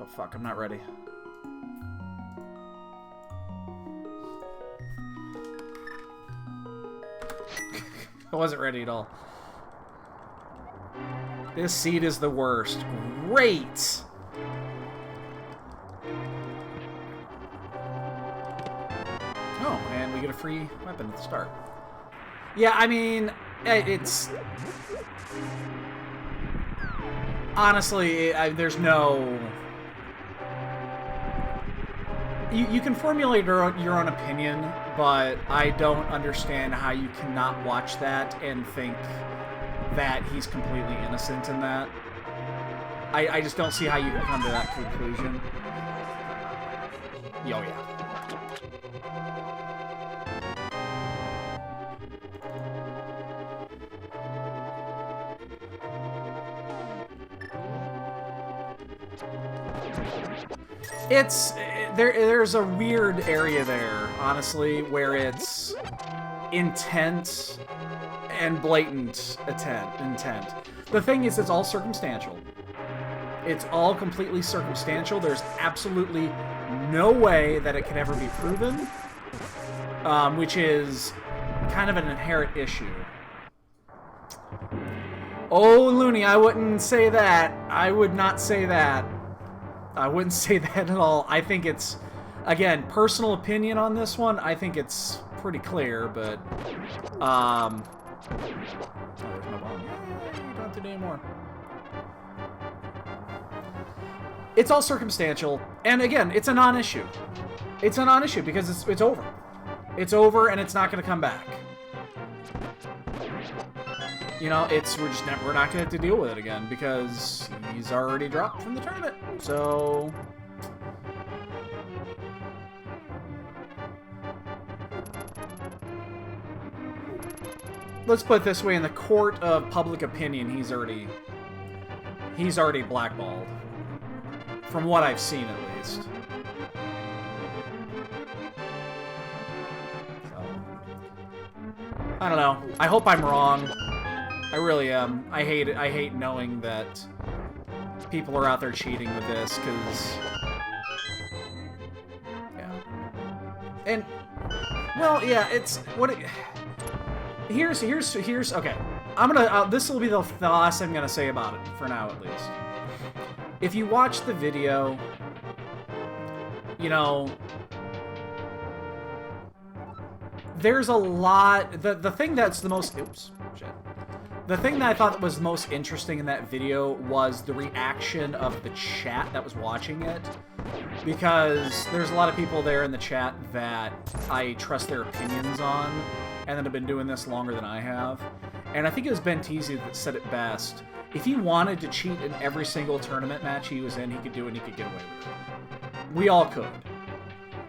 Oh, fuck, I'm not ready. I wasn't ready at all. This seed is the worst. Great! Oh, and we get a free weapon at the start. Yeah, I mean, it's... Honestly, there's no... You can formulate your own opinion, but I don't understand how you cannot watch that and think that he's completely innocent in that. I just don't see how you can come to that conclusion. Oh, yeah. There's a weird area there, honestly, where it's intent and blatant intent. The thing is, it's all circumstantial. It's all completely circumstantial. There's absolutely no way that it can ever be proven, which is kind of an inherent issue. Oh, Looney, I wouldn't say that. I would not say that. I wouldn't say that at all. I think it's, again, personal opinion on this one. I think it's pretty clear, but, oh, there's no bomb. You don't have to do anymore. It's all circumstantial, and again, it's a non-issue. It's a non-issue because it's over. It's over, and it's not going to come back. You know, we're not going to have to deal with it again because he's already dropped from the tournament. So, let's put it this way: in the court of public opinion, he's already blackballed. From what I've seen, at least. So, I don't know. I hope I'm wrong. I really am. I hate it. I hate knowing that people are out there cheating with this, because... Yeah. And, well, yeah, it's... Here's... Okay. I'm gonna... this will be the last I'm gonna say about it, for now, at least. If you watch the video, you know... There's a lot... The thing that's the most... Oops. Shit. The thing that I thought was most interesting in that video was the reaction of the chat that was watching it. Because there's a lot of people there in the chat that I trust their opinions on, and that have been doing this longer than I have. And I think it was Ben Teasy that said it best. If he wanted to cheat in every single tournament match he was in, he could do it and he could get away with it. We all could.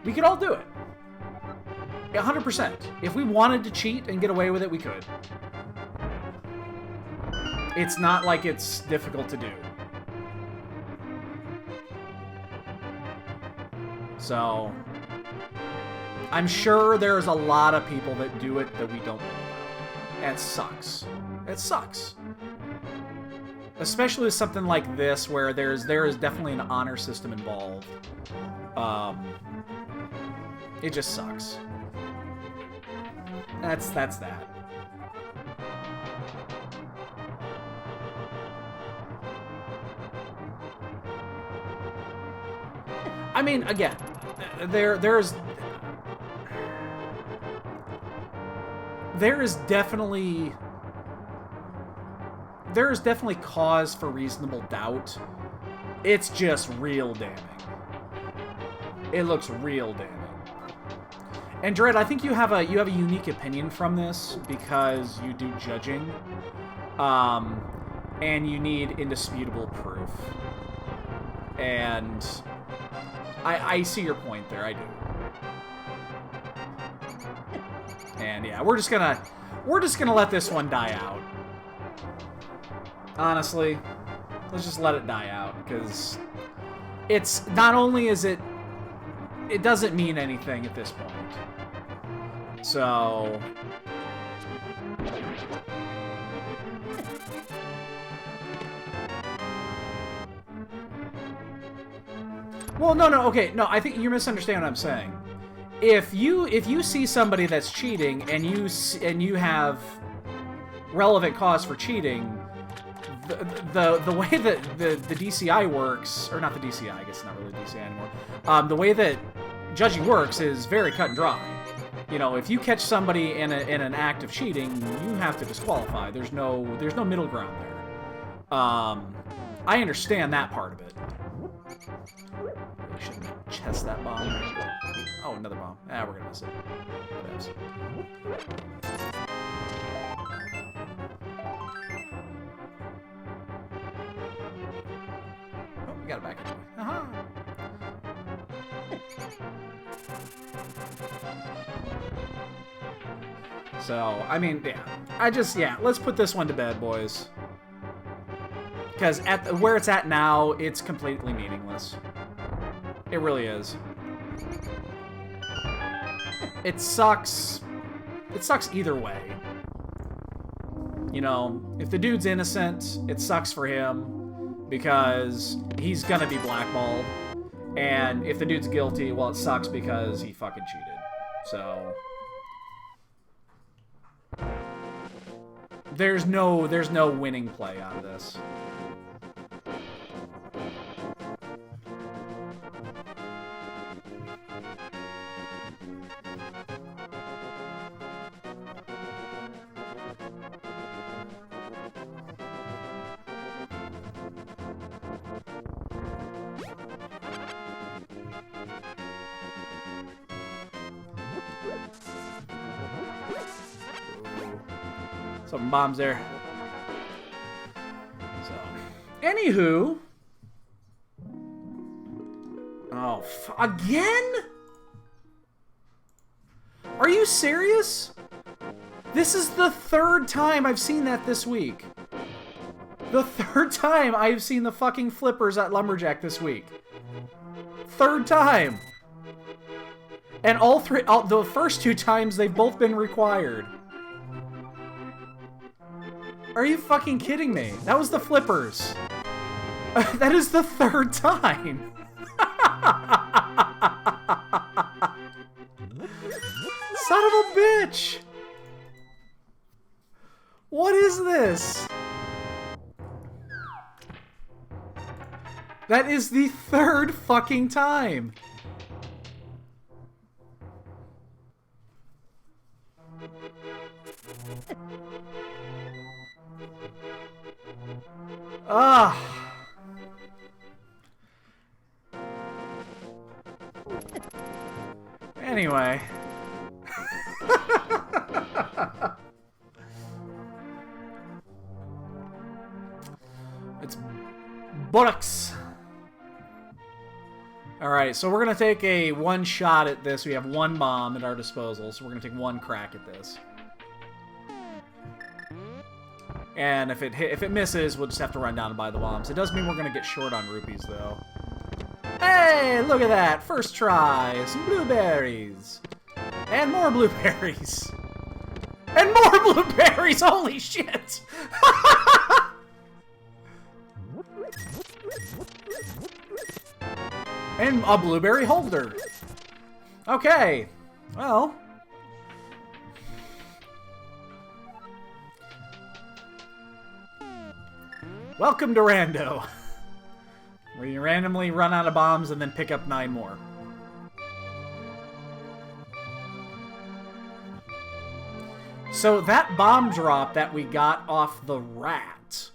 We could all do it. 100%. If we wanted to cheat and get away with it, we could. It's not like it's difficult to do. So, I'm sure there's a lot of people that do it that we don't know about. And it sucks. It sucks. Especially with something like this, where there is definitely an honor system involved. It just sucks. That's that. I mean, again, there is definitely cause for reasonable doubt. It's just real damning. It looks real damning. And Dread, I think you have a unique opinion from this because you do judging, and you need indisputable proof. And I see your point there. I do. And yeah, we're just gonna let this one die out. Honestly, let's just let it die out, because it's not only is it doesn't mean anything at this point. So Well, no, okay, no, I think you misunderstand what I'm saying. If you see somebody that's cheating and you have relevant cause for cheating, the way that the DCI works, or not the DCI, I guess it's not really DCI anymore. The way that judging works is very cut and dry. You know, if you catch somebody in an act of cheating, you have to disqualify. There's no middle ground there. I understand that part of it. Really shouldn't chest that bomb. Oh, another bomb. Ah, we're gonna miss it. Whatevs. Oh, we got it back anyway. Aha! So, I mean, yeah. Let's put this one to bed, boys. Because where it's at now, it's completely meaningless. It really is. It sucks. It sucks either way. You know, if the dude's innocent, it sucks for him because he's gonna be blackballed. And if the dude's guilty, well, it sucks because he fucking cheated. So there's no winning play out of this. Some bombs there. So, anywho. Oh, again? Are you serious? This is the third time I've seen that this week. The third time I've seen the fucking flippers at Lumberjack this week. Third time. And the first two times they've both been required. Are you fucking kidding me? That was the flippers. That is the third time. Son of a bitch. What is this? That is the third fucking time. Ah. Anyway. It's buttocks. Alright, so we're going to take a one shot at this. We have one bomb at our disposal, so we're going to take one crack at this. And if it misses, we'll just have to run down and buy the bombs. It does mean we're going to get short on rupees, though. Hey, look at that. First try. Some blueberries. And more blueberries. And more blueberries. Holy shit. And a blueberry holder. Okay. Well. Welcome to Rando. Where you randomly run out of bombs and then pick up 9 more. So that bomb drop that we got off the rat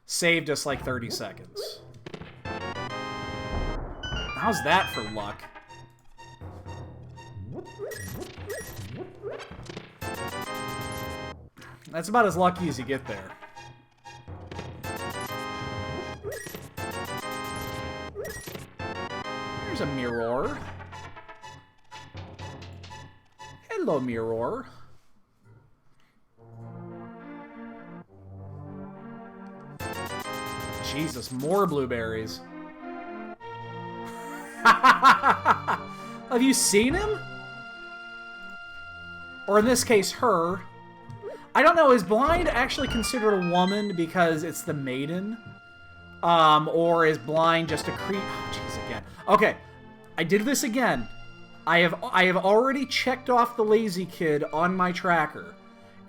saved us like 30 seconds. How's that for luck? That's about as lucky as you get there. There's a mirror. Hello, mirror. Jesus, more blueberries. Have you seen him? Or in this case, her. I don't know, is blind actually considered a woman because it's the maiden? Or is blind just a creep? Oh, jeez, again. Okay, I did this again. I have already checked off the lazy kid on my tracker.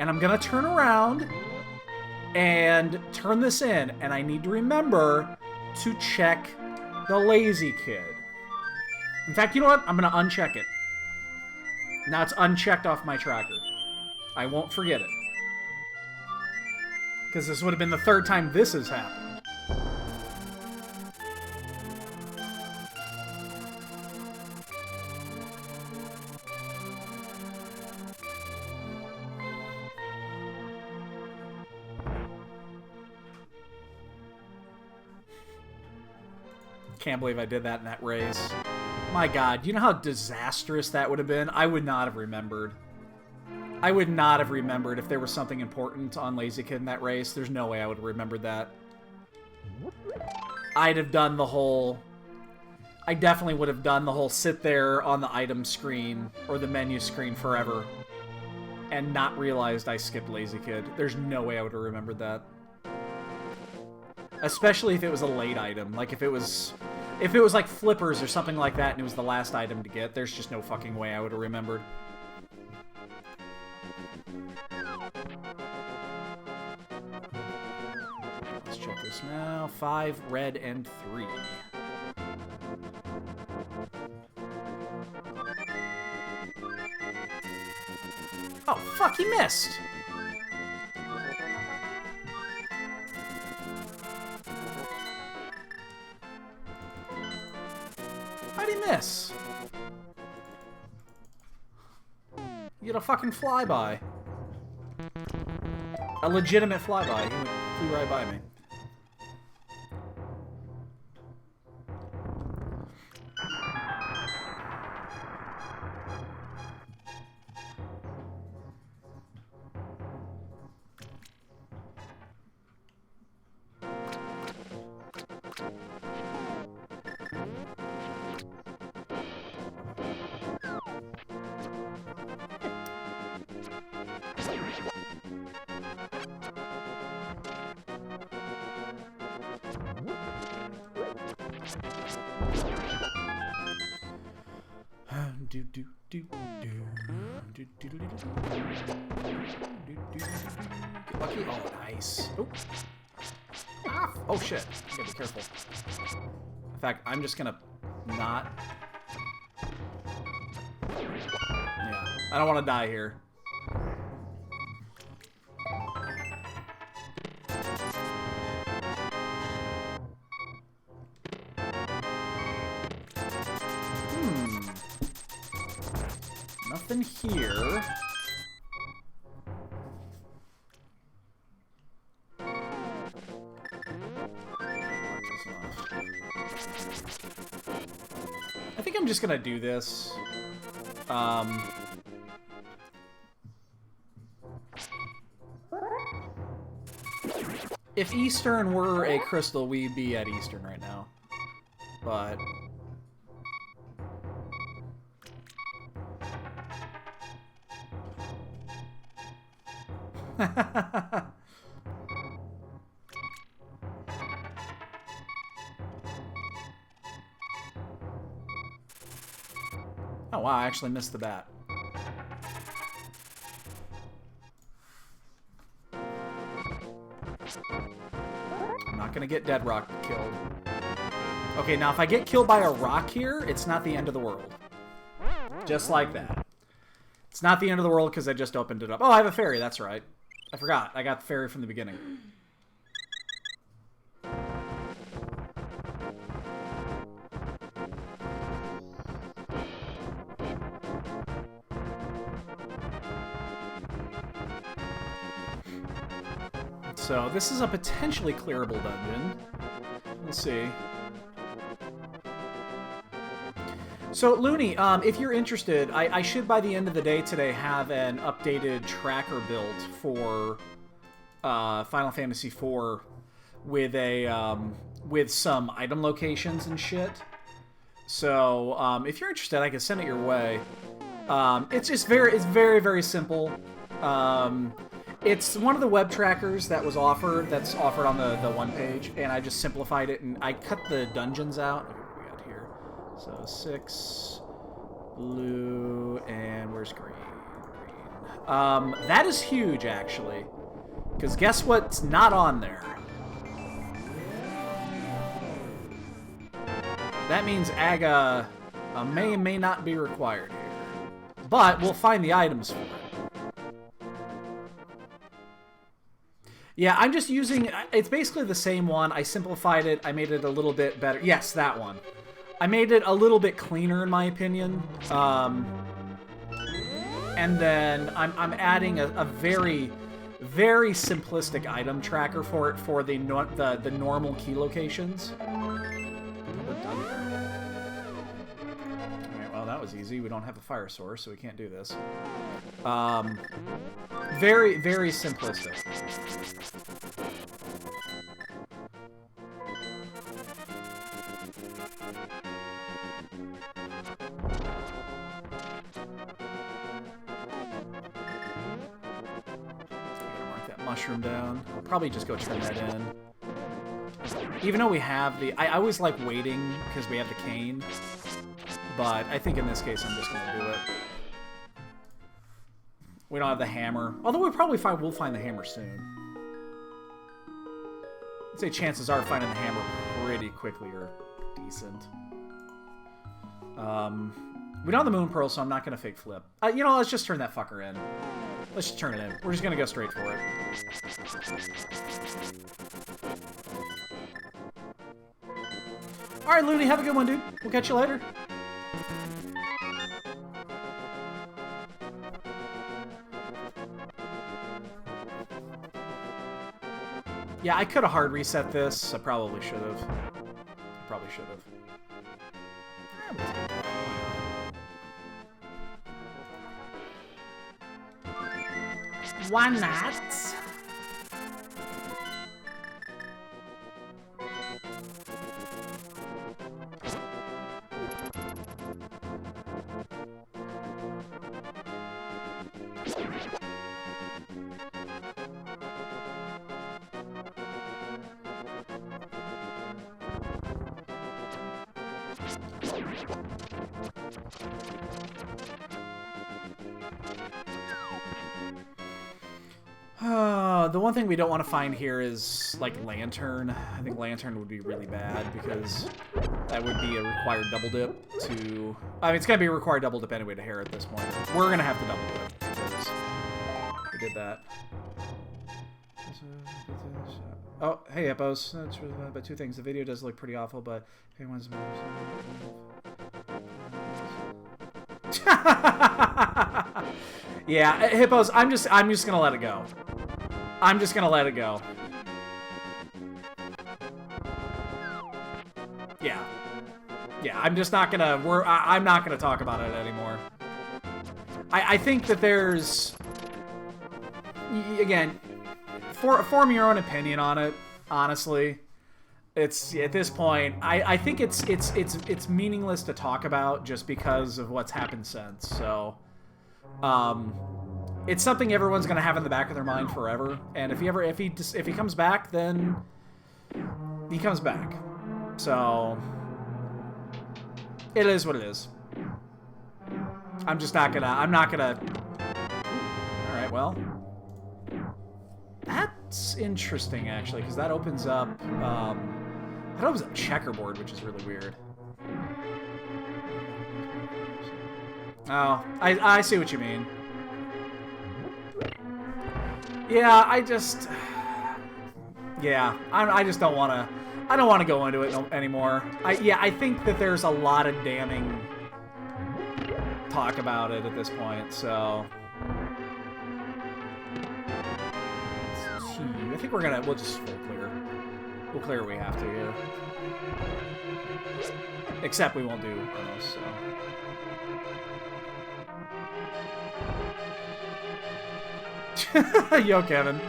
And I'm gonna turn around and turn this in. And I need to remember to check the lazy kid. In fact, you know what? I'm gonna uncheck it. Now it's unchecked off my tracker. I won't forget it. Because this would have been the third time this has happened. Can't believe I did that in that race. My god, you know how disastrous that would have been? I would not have remembered. I would not have remembered if there was something important on Lazy Kid in that race. There's no way I would have remembered that. I'd have done the whole... I definitely would have done the whole sit there on the item screen or the menu screen forever and not realized I skipped Lazy Kid. There's no way I would have remembered that. Especially if it was a late item. Like, if it was like flippers or something like that and it was the last item to get, there's just no fucking way I would have remembered. Let's check this now. 5, red, and 3. Oh, fuck, he missed! How'd he miss? You get a fucking flyby. A legitimate flyby. He flew right by me. Get lucky. Oh, nice. Oh. Ah. Oh, shit. You gotta be careful. In fact, I'm just gonna not... Yeah. I don't want to die here. Nothing here. I think I'm just gonna do this. If Eastern were a crystal, we'd be at Eastern right now. But... Oh wow, I actually missed the bat. I'm not gonna get Dead Rock killed. Okay, now if I get killed by a rock here, it's not the end of the world. Just like that. It's not the end of the world because I just opened it up. Oh, I have a fairy, that's right. I forgot. I got the fairy from the beginning. So, this is a potentially clearable dungeon. We'll see. So, Looney, if you're interested, I should, by the end of the day today, have an updated tracker built for Final Fantasy IV with a with some item locations and shit. So, if you're interested, I can send it your way. It's very simple. It's one of the web trackers that was offered, that's offered on the one page, and I just simplified it, and I cut the dungeons out. What do we got here? So 6 blue, and where's green? That is huge, actually. Because guess what's not on there? That means Aga may or may not be required here. But we'll find the items for it. Yeah, I'm just using... It's basically the same one. I simplified it. I made it a little bit better. Yes, that one. I made it a little bit cleaner, in my opinion. And then I'm adding a very, very simplistic item tracker for it for the normal key locations. We're done here. Alright, well, that was easy. We don't have a fire source, so we can't do this. Very, very simplistic. Mushroom down. I'll probably just go turn that in. Even though we have the... I always like waiting because we have the cane. But I think in this case I'm just going to do it. We don't have the hammer. Although we'll find the hammer soon. I'd say chances are finding the hammer pretty quickly are decent. We don't have the moon pearl, so I'm not going to fake flip. You know, let's just turn that fucker in. Let's just turn it in. We're just going to go straight for it. Alright, Looney, have a good one, dude. We'll catch you later. Yeah, I could have hard reset this. I probably should have. Why not? The one thing we don't want to find here is, like, lantern. I think lantern would be really bad because that would be a required double dip to... I mean, it's going to be a required double dip anyway to hair at this point. We're going to have to double dip because we did that. Oh, hey, Hippos. That's really bad, but two things. The video does look pretty awful, but... Yeah, Hippos, I'm just going to let it go. I'm just gonna let it go. Yeah. Yeah, I'm just not gonna... I'm not gonna talk about it anymore. I think that there's... Again, form your own opinion on it, honestly. It's... At this point, I think it's meaningless to talk about just because of what's happened since, so... It's something everyone's gonna have in the back of their mind forever, and if he comes back, then he comes back. So it is what it is. I'm not gonna. All right, well, that's interesting actually, because that opens up checkerboard, which is really weird. Oh, I see what you mean. Yeah, I just don't want to. I don't want to go into it anymore. I think that there's a lot of damning talk about it at this point. So I think we'll just full clear. We'll clear what we have to here. Except we won't do Arnos, so. Yo, Kevin.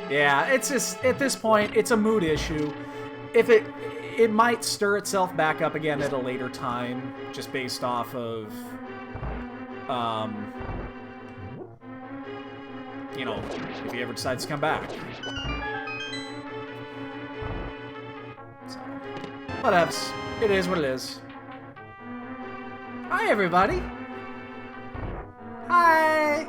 Yeah, it's just, at this point, it's a mood issue. If it might stir itself back up again at a later time, just based off of, you know, if he ever decides to come back. So, whatevs. It is what it is. Hi, everybody. Hi.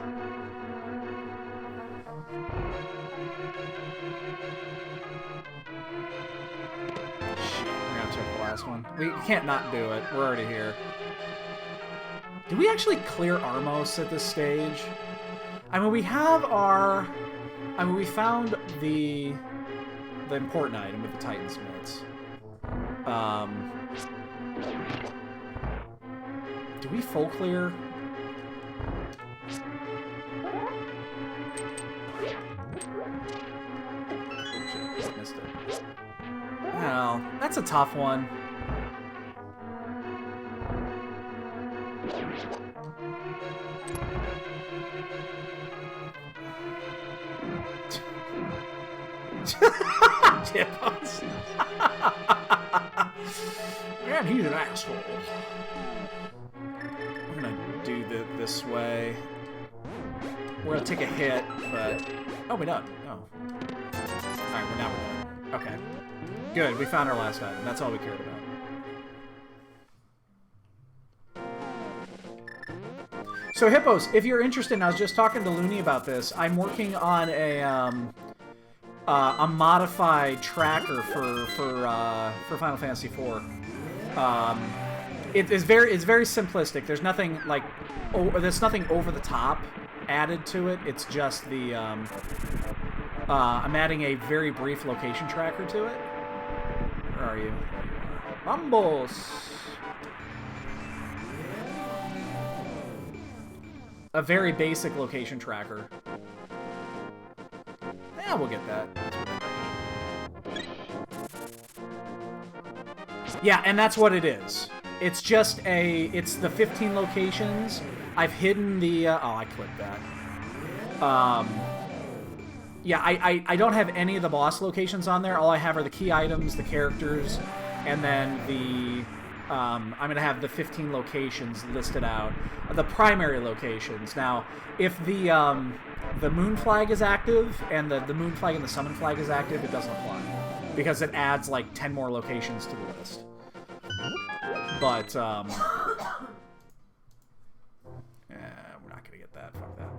Shit, we're gonna check the last one. We can't not do it. We're already here. Did we actually clear Armos at this stage? I mean, we have our... I mean, we found the important item with the Titansmiths. Do we full clear? Oh, shit, missed it. Well, that's a tough one. Man, he's an asshole. We're gonna do this way. We're gonna take a hit, but... Oh, we're done. Oh. Alright, we're done. Okay. Good, we found our last item. That's all we cared about. So, Hippos, if you're interested, and I was just talking to Looney about this, I'm working on a modified tracker for Final Fantasy IV. It's very simplistic. There's nothing like, there's nothing over the top added to it. It's just the I'm adding a very brief location tracker to it. Where are you? Vamos. A very basic location tracker. Yeah, we'll get that. Yeah, and that's what it is. It's just it's the 15 locations. I've hidden the, oh, I clicked that. Yeah, I don't have any of the boss locations on there. All I have are the key items, the characters, and then the, I'm gonna have the 15 locations listed out. The primary locations. Now, if the moon flag is active, and the moon flag and the summon flag is active, it doesn't apply. Because it adds, like, 10 more locations to the list. But, yeah, we're not gonna get that. Fuck that.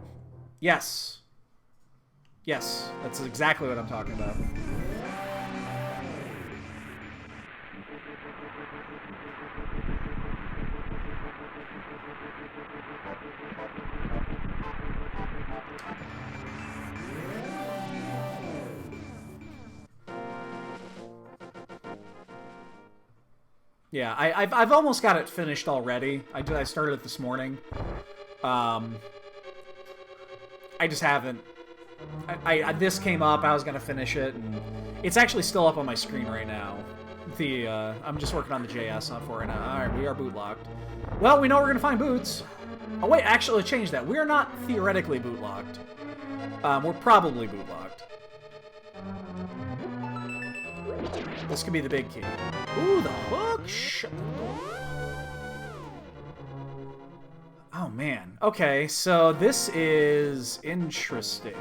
Yes. Yes, that's exactly what I'm talking about. Yeah, I've almost got it finished already. I started it this morning. I just haven't. This came up. I was gonna finish it, and it's actually still up on my screen right now. I'm just working on the JS for it right now. All right, we are boot locked. Well, we know we're gonna find boots. Oh wait, actually, change that. We are not theoretically boot locked. We're probably boot locked. This could be the big key. Ooh, the hook! Shut the door. Oh, man. Okay, so this is interesting.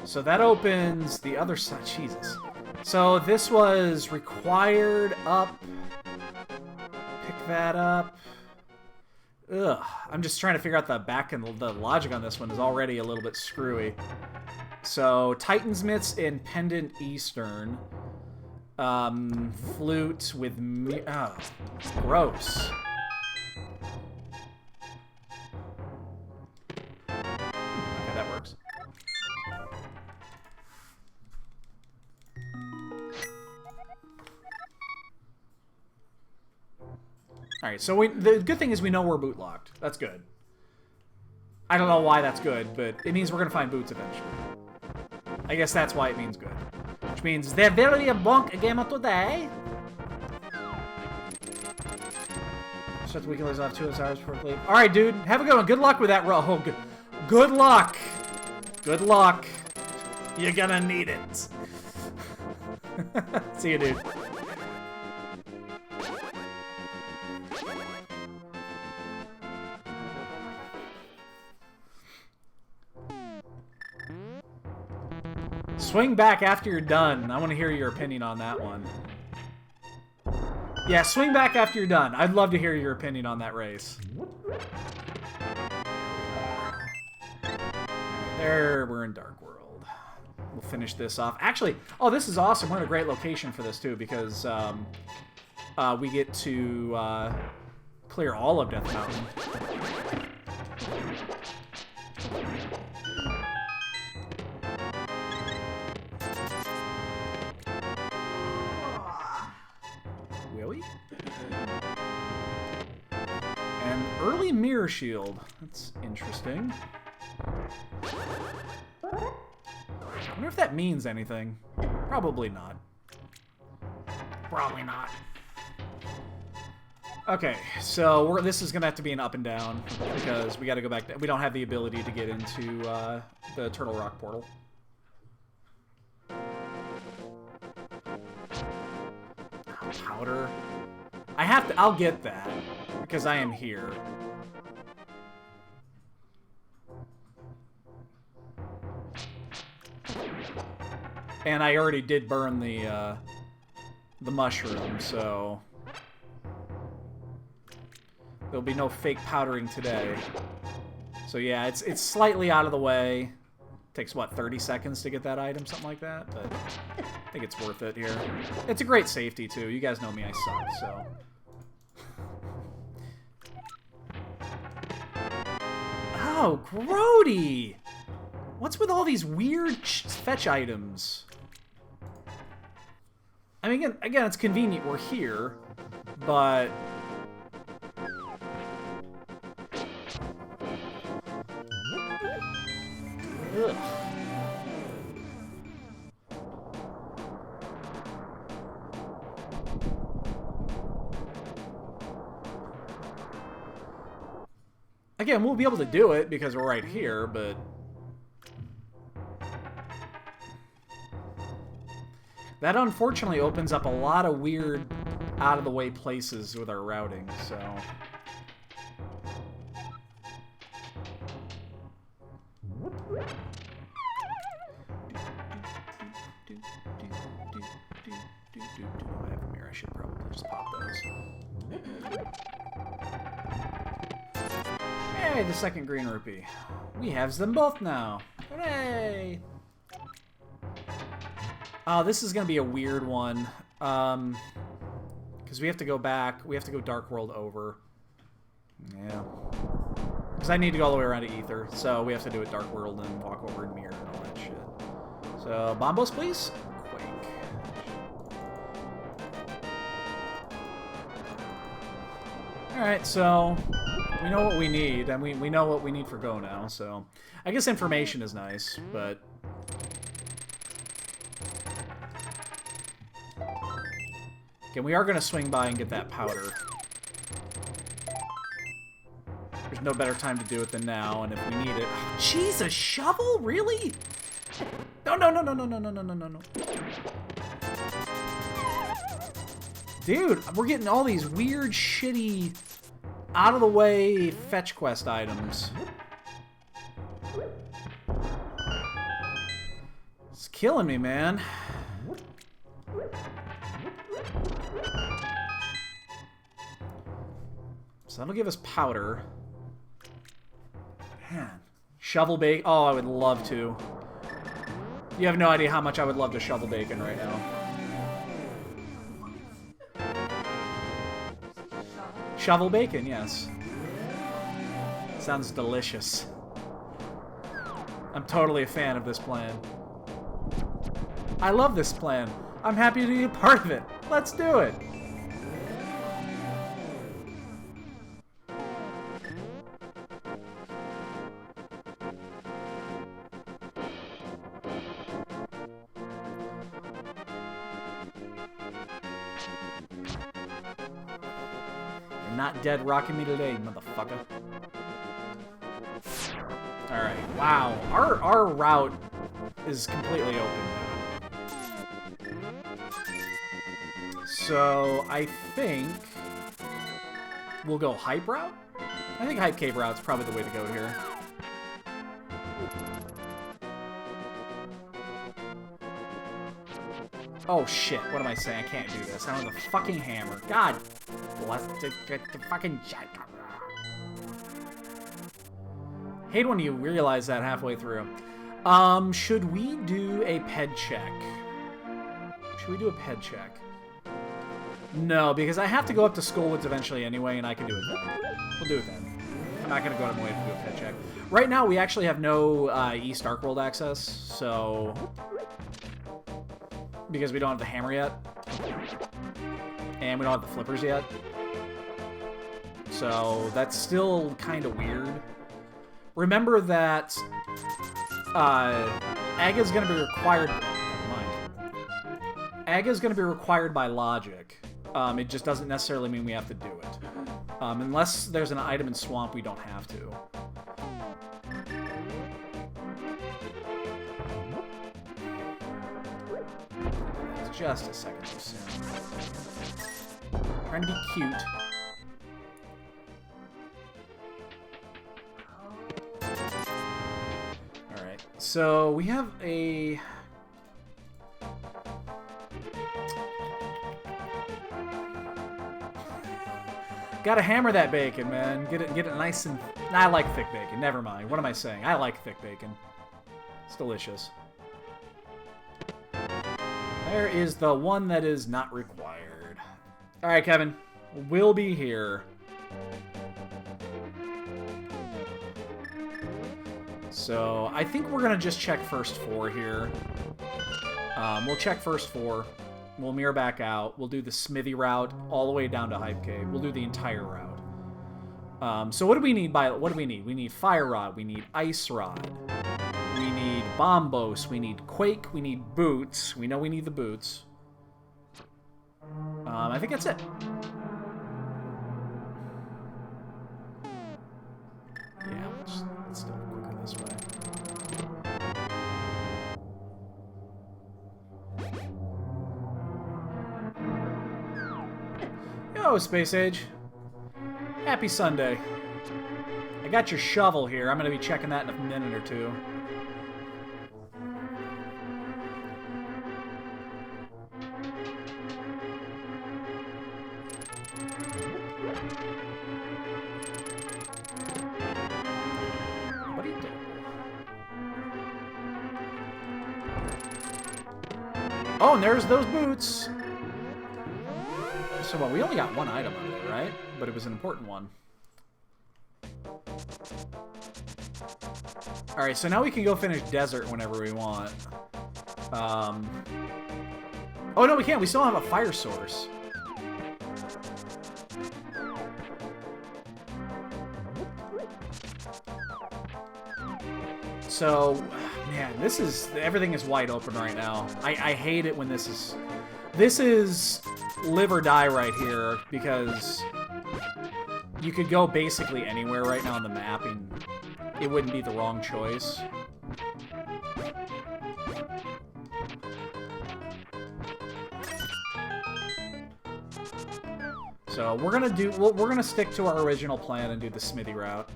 So that opens the other side. Jesus. So this was required up. Pick that up. Ugh. I'm just trying to figure out the back and the logic on this one is already a little bit screwy. So, Titansmiths in Pendant Eastern. Flute with me. Oh, gross. Okay, that works. Alright, so the good thing is we know we're boot locked. That's good. I don't know why that's good, but it means we're going to find boots eventually. I guess that's why it means good. Which means there will be a bonk game of today. So we can lose off 2 hours before we leave. Alright, dude. Have a good one. Good luck with that roll. Good luck. Good luck. You're gonna need it. See you, dude. Swing back after you're done. I want to hear your opinion on that one. Yeah, swing back after you're done. I'd love to hear your opinion on that race. There, we're in Dark World. We'll finish this off. Actually, oh, this is awesome. We're in a great location for this, too, because we get to clear all of Death Mountain. Really? An early mirror shield. That's interesting. I wonder if that means anything. Probably not. Probably not. Okay, so this is gonna have to be an up and down because we got to go back. We don't have the ability to get into the Turtle Rock portal. Powder. I have to. I'll get that because I am here. And I already did burn the mushroom, so there'll be no fake powdering today. So yeah, it's slightly out of the way. Takes what, 30 seconds to get that item, something like that. But I think it's worth it here. It's a great safety too. You guys know me, I suck. So. Oh, grody! What's with all these weird fetch items? I mean, again, it's convenient we're here, but... Ugh. Again, we'll be able to do it because we're right here, but... That unfortunately opens up a lot of weird, out-of-the-way places with our routing, so... I have a mirror. I should probably just pop those. Hey, the second green rupee. We have them both now. Hooray! Oh, this is going to be a weird one. Because we have to go back. We have to go Dark World over. Yeah. Because I need to go all the way around to Ether. So we have to do it Dark World and walk over and mirror and all that shit. So, Bombos, please. Quake. Alright, so... we know what we need, and we know what we need for Go now, so... I guess information is nice, but... Okay, we are going to swing by and get that powder. There's no better time to do it than now, and if we need it... Oh, jeez, a shovel? Really? No, no, no, no, no, no, no, no, no, no, no. Dude, we're getting all these weird, shitty, out-of-the-way fetch quest items. It's killing me, man. So that'll give us powder. Man. Shovel bacon. Oh, I would love to. You have no idea how much I would love to shovel bacon right now. Shovel bacon, yes. Sounds delicious. I'm totally a fan of this plan. I love this plan. I'm happy to be a part of it. Let's do it. Not dead rocking me today, motherfucker. Alright, wow. Our route is completely open now. So, I think we'll go Hype route? I think Hype Cave route's probably the way to go here. Oh, shit. What am I saying? I can't do this. I don't have the fucking hammer. God bless the fucking... Hate when you realize that halfway through. Should we do a ped check? Should we do a ped check? No, because I have to go up to Skullwoods eventually anyway, and I can do it then. We'll do it then. I'm not going to go to my way to do a ped check. Right now, we actually have no East Arc World access, so... Because we don't have the hammer yet. And we don't have the flippers yet. So, that's still kind of weird. Remember that... Aga's going to be required... Never mind. Aga's going to be required by logic. It just doesn't necessarily mean we have to do it. Unless there's an item in Swamp, we don't have to. Just a second too soon. Trying to be cute. Alright, so we have a... Gotta hammer that bacon, man. Get it nice and... I like thick bacon. Never mind. What am I saying? I like thick bacon. It's delicious. There is the one that is not required. Alright, Kevin. We'll be here. So, I think we're gonna just check first 4 here. We'll check first 4. We'll mirror back out. We'll do the Smithy route all the way down to Hype Cave. We'll do the entire route. So what do we need? What do we need? We need Fire Rod. We need Ice Rod. We need Bombos. We need Quake. We need Boots. We know we need the Boots. I think that's it. Yeah, let's do it quicker this way. Yo, Space Age. Happy Sunday. I got your shovel here. I'm going to be checking that in a minute or two. What are you doing? Oh, and there's those boots. So, well, we only got one item on it, right? But it was an important one. Alright, so now we can go finish Desert whenever we want. Oh, no, we can't. We still have a fire source. So, man, this is... Everything is wide open right now. I hate it when this is... This is live or die right here, because you could go basically anywhere right now on the map, and it wouldn't be the wrong choice. So we're gonna do... We're gonna stick to our original plan and do the Smithy route.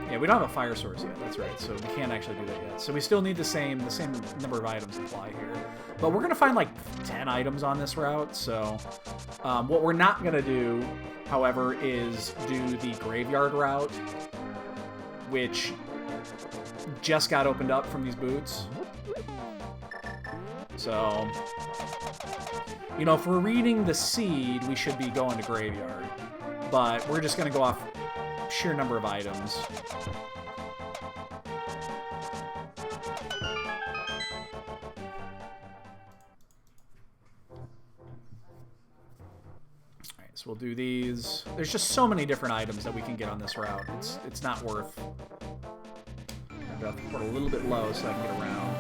Yeah, we don't have a fire source yet, that's right, so we can't actually do that yet. So we still need the same number of items to apply here. But we're going to find like 10 items on this route, so what we're not going to do, however, is do the graveyard route, which just got opened up from these boots. So, you know, if we're reading the seed, we should be going to graveyard. But we're just going to go off sheer number of items. Alright, so we'll do these. There's just so many different items that we can get on this route. It's not worth... I have to put a little bit low so I can get around.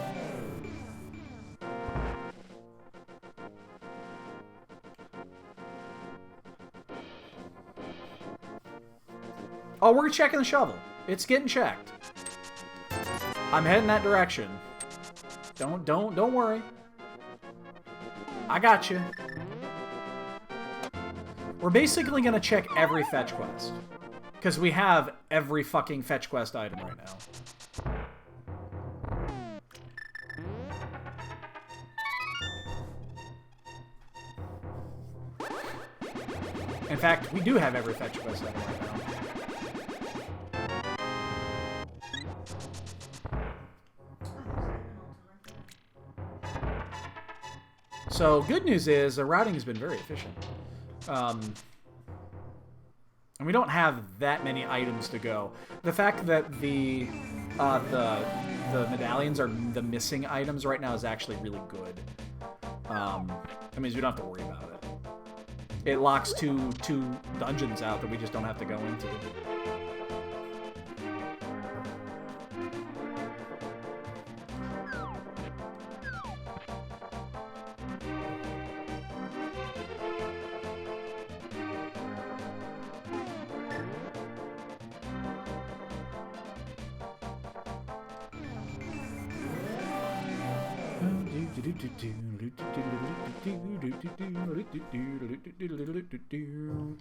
Oh, we're checking the shovel. It's getting checked. I'm heading that direction. Don't worry. I got you. We're basically gonna check every fetch quest, because we have every fucking fetch quest item right now. In fact, we do have every fetch quest item right now. So, good news is the routing has been very efficient. And we don't have that many items to go. The fact that the medallions are the missing items right now is actually really good. That means we don't have to worry about it. It locks two dungeons out that we just don't have to go into.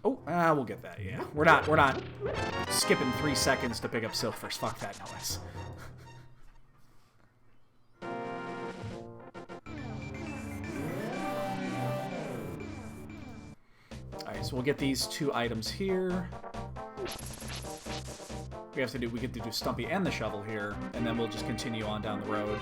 Oh, we'll get that, yeah. We're not skipping 3 seconds to pick up silvers. Fuck that noise. Alright, so we'll get these 2 items here. We get to do Stumpy and the shovel here, and then we'll just continue on down the road.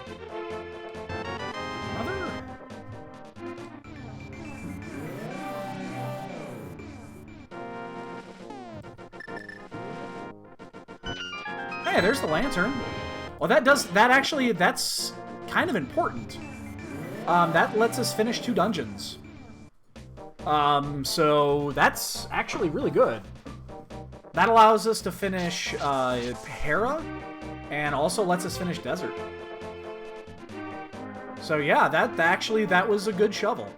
Hey, there's the lantern. Well, that's kind of important. That lets us finish 2 dungeons. So that's actually really good. That allows us to finish Hera, and also lets us finish Desert. So yeah, that was a good shovel.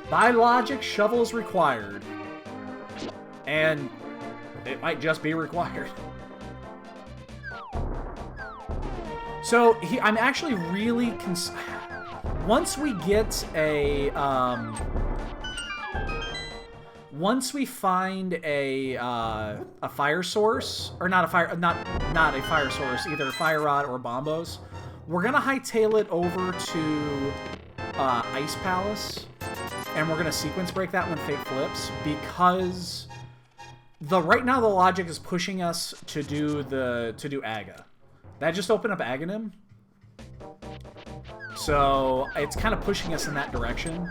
By logic, shovel is required. And it might just be required. So I'm actually really once we get a once we find a fire source, or not a fire source, either fire rod or bombos, we're gonna hightail it over to Ice Palace, and we're gonna sequence break that when Fate flips, because right now the logic is pushing us to do Aga. That just opened up Aghanim. So it's kind of pushing us in that direction.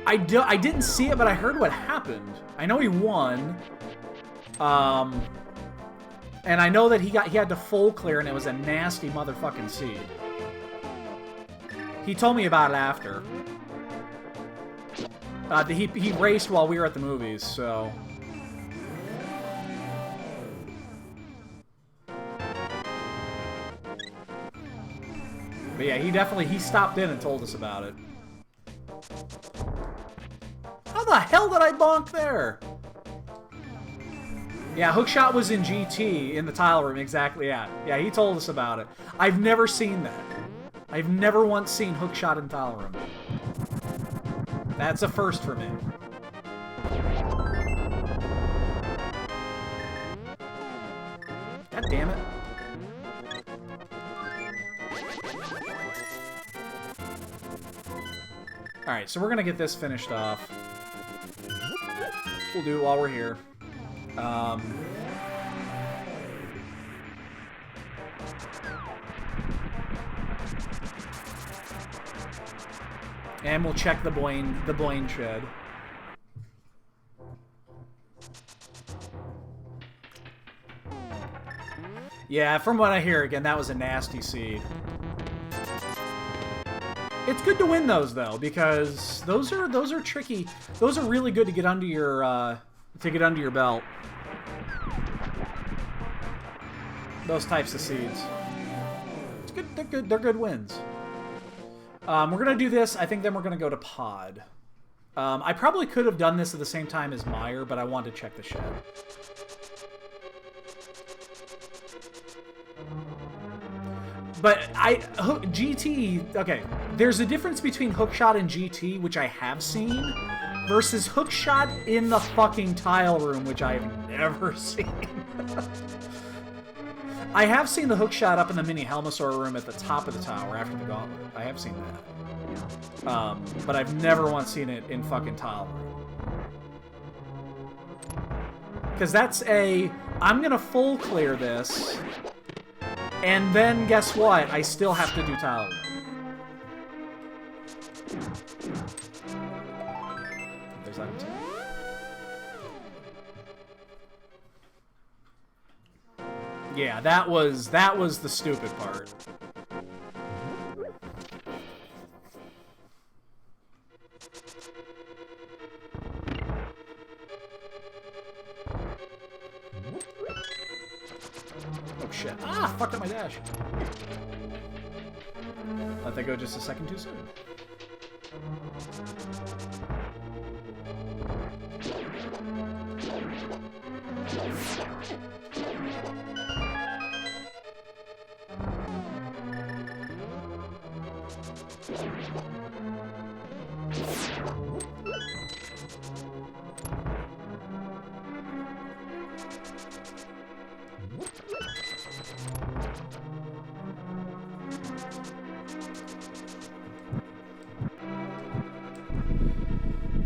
I didn't see it, but I heard what happened. I know he won. And I know that he had to full clear, and it was a nasty motherfucking seed. He told me about it after. He raced while we were at the movies, so... But yeah, he stopped in and told us about it. How the hell did I bonk there? Yeah, Hookshot was in GT, in the tile room, exactly, yeah. Yeah, he told us about it. I've never seen that. I've never once seen Hookshot in tile room. That's a first for me. God damn it. Alright, so we're gonna get this finished off. We'll do it while we're here. And we'll check the Blaine shed. Yeah, from what I hear, again, that was a nasty seed. It's good to win those though, because those are tricky. Those are really good to get under your belt. Those types of seeds. It's good. They're good. They're good wins. We're gonna do this. I think then we're gonna go to Pod. I probably could have done this at the same time as Meyer, but I wanted to check the shed. But GT, okay, there's a difference between Hookshot and GT, which I have seen, versus Hookshot in the fucking tile room, which I have never seen. I have seen the hook shot up in the mini Helmasaur room at the top of the tower after the gauntlet. I have seen that. But I've never once seen it in fucking tile room. Because that's a... I'm going to full clear this. And then guess what? I still have to do tile room. There's item 2. Yeah, that was the stupid part. Oh shit. Ah, fucked up my dash. Let that go just a second too soon.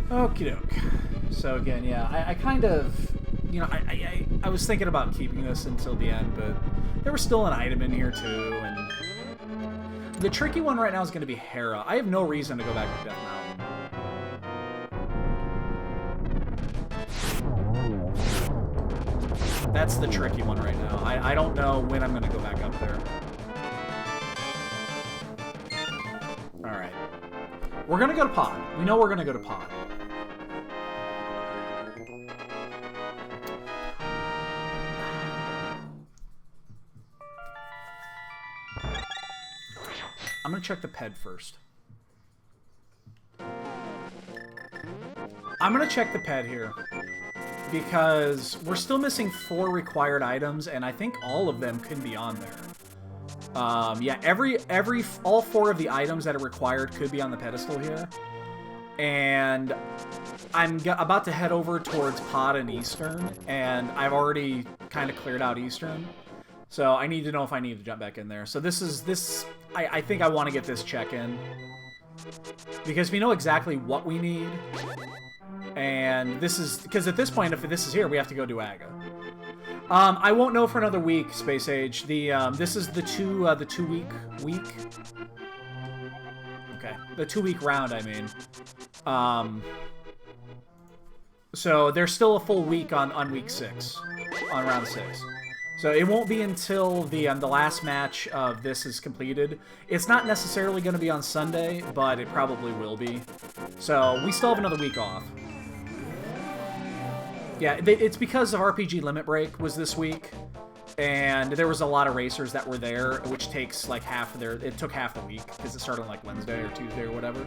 Okie doke. So again, yeah, I kind of, you know, I was thinking about keeping this until the end, but there was still an item in here too, and the tricky one right now is going to be Hera. I have no reason to go back to Death Mountain. That's the tricky one right now. I don't know when I'm going to go back up there. Alright. We're going to go to Pod. We know we're going to go to Pod. I'm going to check the ped first. I'm going to check the ped here. Because we're still missing 4 required items, and I think all of them could be on there. Yeah, all 4 of the items that are required could be on the pedestal here. And I'm about to head over towards Pod and Eastern, and I've already kind of cleared out Eastern. So I need to know if I need to jump back in there. So I think I want to get this check in. Because we know exactly what we need. And this is... Because at this point, if this is here, we have to go do Aga. I won't know for another week, Space Age. This is the 2-week week. Okay. The 2-week round, I mean. So there's still a full week on week 6. On round 6. So it won't be until the last match of this is completed. It's not necessarily going to be on Sunday, but it probably will be. So we still have another week off. Yeah, it's because of RPG Limit Break was this week, and there was a lot of racers that were there, which takes like half of their... It took half the week, because it started on like Wednesday or Tuesday or whatever,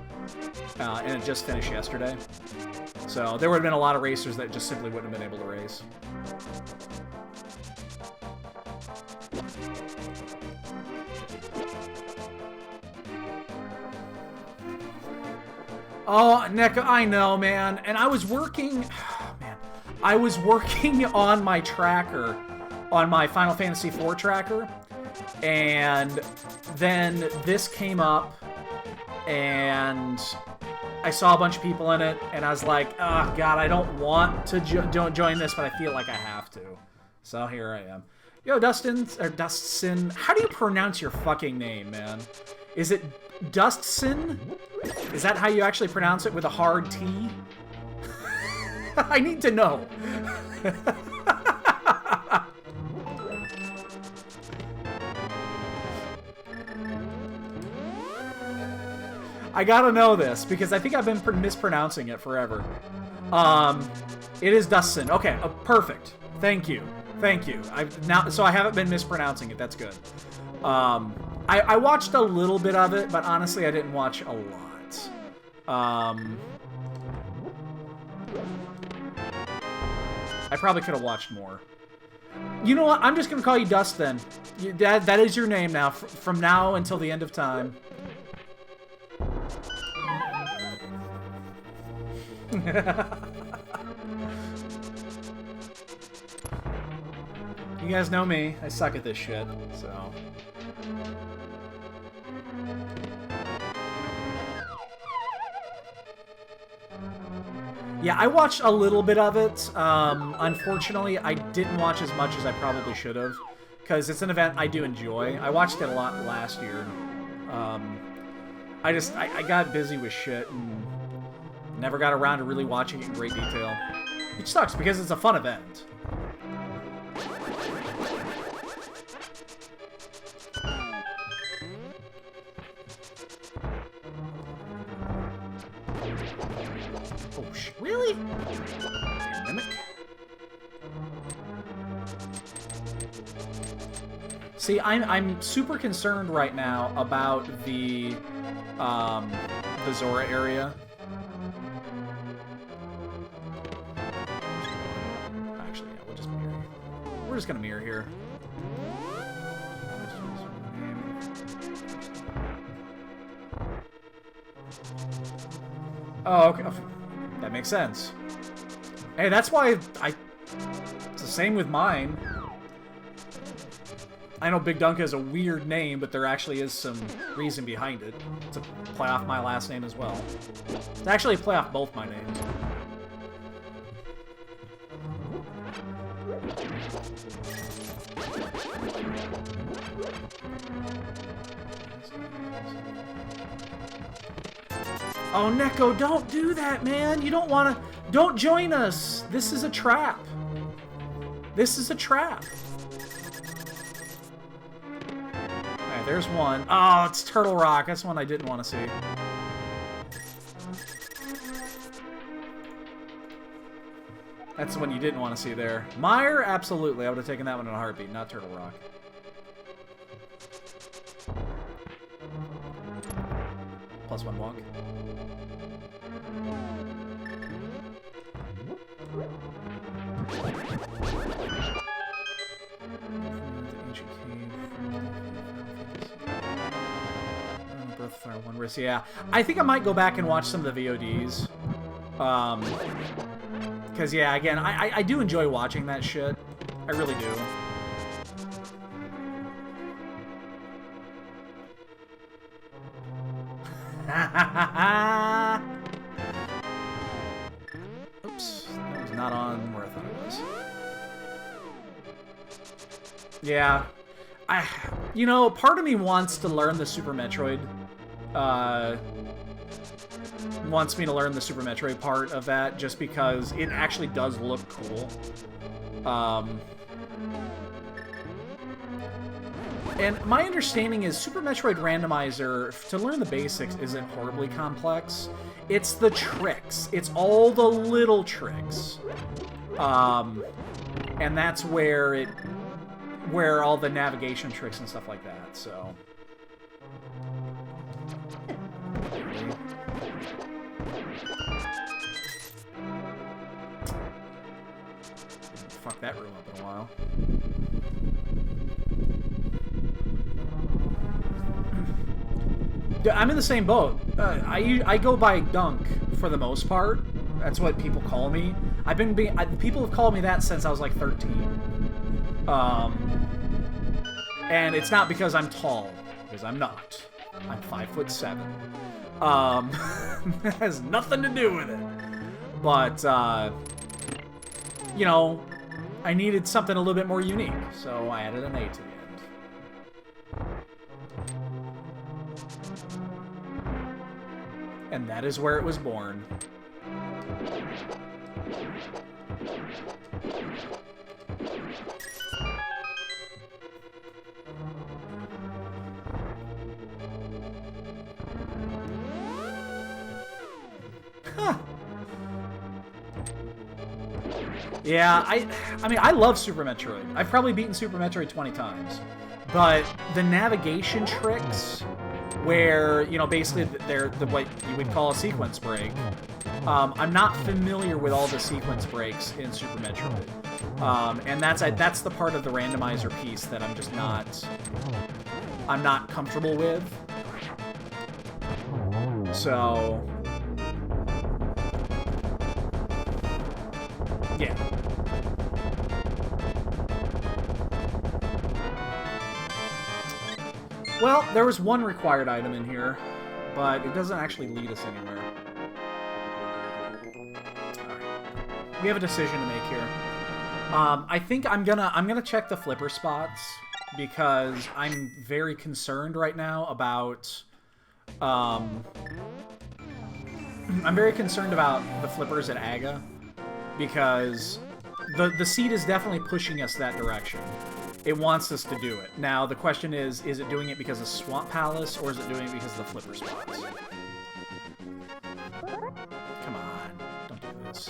and it just finished yesterday. So there would have been a lot of racers that just simply wouldn't have been able to race. Oh, NECA, I know, man. And I was working... man. I was working on my tracker, on my Final Fantasy IV tracker, and then this came up, and I saw a bunch of people in it, and I was like, oh, God, I don't want to join this, but I feel like I have to. So here I am. Yo, Dustin, how do you pronounce your fucking name, man? Is it Dustsin? Is that how you actually pronounce it, with a hard T? I need to know. I gotta know this, because I think I've been mispronouncing it forever. It is Dustin. Okay, perfect. Thank you. Thank you. So I haven't been mispronouncing it. That's good. I watched a little bit of it, but honestly, I didn't watch a lot. I probably could have watched more. You know what? I'm just going to call you Dust then. That is your name now, from now until the end of time. You guys know me. I suck at this shit, so... Yeah, I watched a little bit of it. Unfortunately, I didn't watch as much as I probably should have, because it's an event I do enjoy. I watched it a lot last year. I got busy with shit and never got around to really watching it in great detail. Which sucks, because it's a fun event. Oh, really? Mimic? See, I'm super concerned right now about the Zora area. Actually, yeah, we'll just mirror. We're just gonna mirror here. Oh, okay. That makes sense. Hey, that's why it's the same with mine. I know Big Dunka is a weird name, but there actually is some reason behind it. It's a play off my last name as well. It's actually a play off both my names. Oh, Neko, don't do that, man! You don't want to... Don't join us! This is a trap. This is a trap. Alright, there's one. Oh, it's Turtle Rock. That's one I didn't want to see. That's the one you didn't want to see there. Mire? Absolutely. I would have taken that one in a heartbeat, not Turtle Rock. Plus one walk. Yeah, I think I might go back and watch some of the VODs. Because, yeah, again, I do enjoy watching that shit. I really do. Oops, that was not on where I thought it was. Yeah. You know, part of me wants to learn the Super Metroid. Wants me to learn the Super Metroid part of that, just because it actually does look cool. And my understanding is Super Metroid Randomizer, to learn the basics, isn't horribly complex. It's the tricks. It's all the little tricks. And that's where all the navigation tricks and stuff like that, so... Fuck that room up in a while. I'm in the same boat. I go by Dunk for the most part. That's what people call me. People have called me that since I was like 13. And it's not because I'm tall, because I'm not. I'm 5'7". That has nothing to do with it. But you know, I needed something a little bit more unique, so I added an A to the end. And that is where it was born. Huh. Yeah, I mean, I love Super Metroid. I've probably beaten Super Metroid 20 times. But the navigation tricks, where, you know, basically they're what you would call a sequence break, I'm not familiar with all the sequence breaks in Super Metroid. And that's the part of the randomizer piece that I'm just not comfortable with. So... yeah. Well, there was one required item in here, but it doesn't actually lead us anywhere. Alright. We have a decision to make here. I think I'm gonna check the flipper spots because I'm very concerned right now about I'm very concerned about the flippers at Aga because the seed is definitely pushing us that direction. It wants us to do it. Now, the question is it doing it because of Swamp Palace, or is it doing it because of the flipper spots? Come on, don't do this.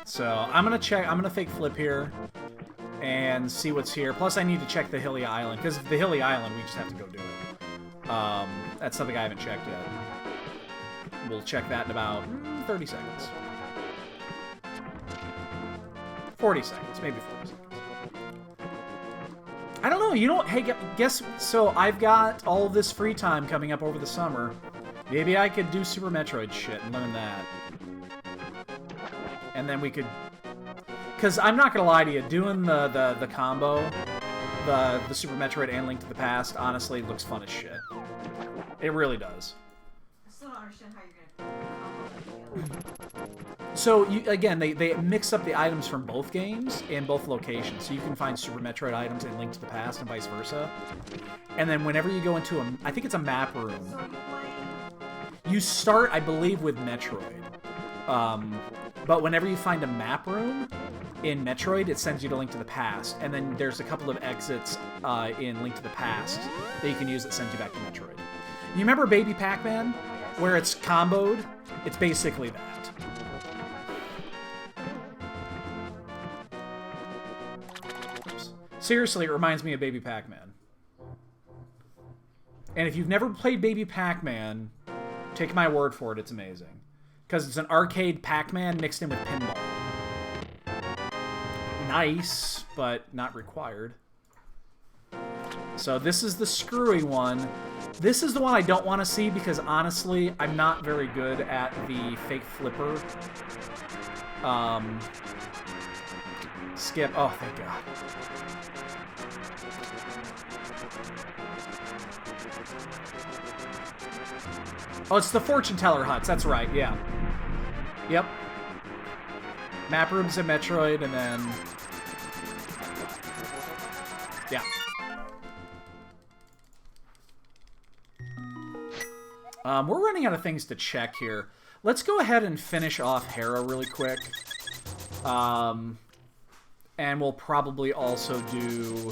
So, I'm gonna fake flip here, and see what's here. Plus, I need to check the Hilly Island, because the Hilly Island, we just have to go do it. That's something I haven't checked yet. We'll check that in about 30 seconds. 40 seconds, maybe 40 seconds. I don't know, you know, hey, guess, so I've got all this free time coming up over the summer. Maybe I could do Super Metroid shit and learn that. And then we could, because I'm not gonna lie to you, doing the combo, the Super Metroid and Link to the Past, honestly, looks fun as shit. It really does. I still don't understand how you're gonna combo together. So, again, they mix up the items from both games in both locations. So you can find Super Metroid items in Link to the Past and vice versa. And then whenever you go into I think it's a map room. So you play... You start, I believe, with Metroid. But whenever you find a map room in Metroid, it sends you to Link to the Past. And then there's a couple of exits in Link to the Past that you can use that sends you back to Metroid. You remember Baby Pac-Man? Where it's comboed? It's basically that. Seriously, it reminds me of Baby Pac-Man. And if you've never played Baby Pac-Man, take my word for it, it's amazing. Because it's an arcade Pac-Man mixed in with pinball. Nice, but not required. So this is the screwy one. This is the one I don't want to see because, honestly, I'm not very good at the fake flipper. Skip. Oh, thank God. Oh, it's the fortune teller huts. That's right. Yeah. Yep. Map rooms in Metroid, and then yeah. We're running out of things to check here. Let's go ahead and finish off Hera really quick. And we'll probably also do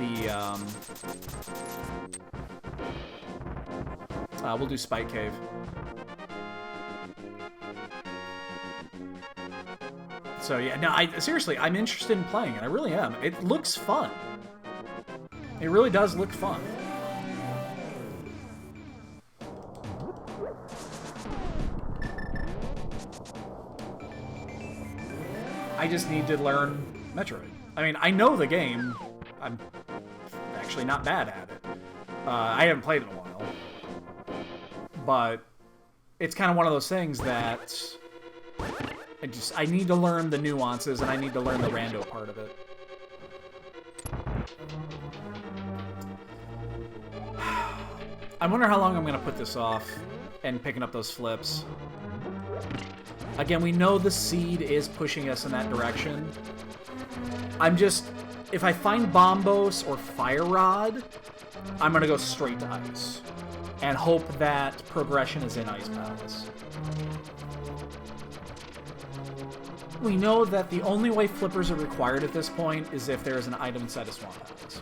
the we'll do Spike Cave. So yeah, no, seriously, I'm interested in playing it. I really am. It looks fun. It really does look fun. I just need to learn Metroid. I mean, I know the game. I'm actually not bad at it. I haven't played it in a while. But it's kind of one of those things that I need to learn the nuances, and I need to learn the rando part of it. I wonder how long I'm going to put this off and picking up those flips. Again, we know the seed is pushing us in that direction. If I find Bombos or Fire Rod, I'm going to go straight to Ice. And hope that progression is in Ice Palace. We know that the only way flippers are required at this point is if there is an item inside a Swamp Palace.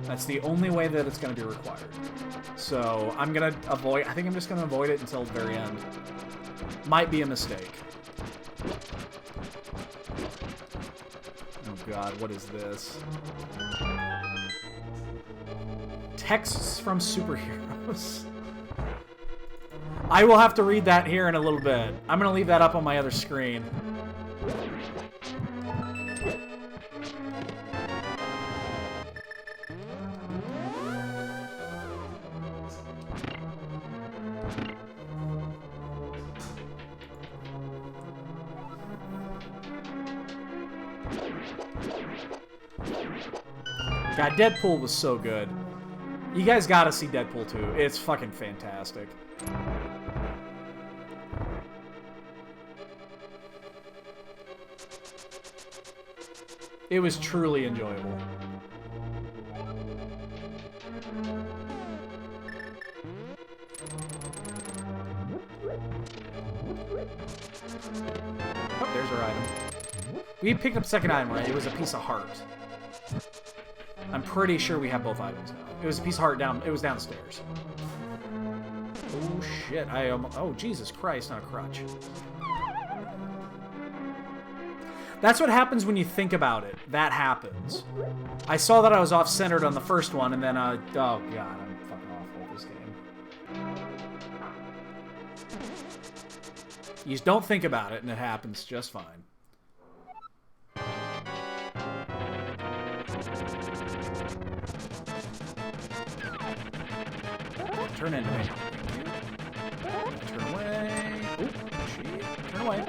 That's the only way that it's going to be required. So I'm going to avoid... I think I'm just going to avoid it until the very end. Might be a mistake. Oh god, what is this? Texts from superheroes. I will have to read that here in a little bit. I'm going to leave that up on my other screen. God, Deadpool was so good. You guys gotta see Deadpool 2. It's fucking fantastic. It was truly enjoyable. Oh, there's our item. We picked up second item, right? It was a piece of heart. I'm pretty sure we have both items now. It was a piece of heart down. It was downstairs. Oh shit! Oh Jesus Christ! Not a crutch. That's what happens when you think about it. That happens. I saw that I was off-centered on the first one, and then oh god, I'm fucking awful at this game. You just don't think about it, and it happens just fine. Turn into me. Turn away. Oop, shit. Turn away.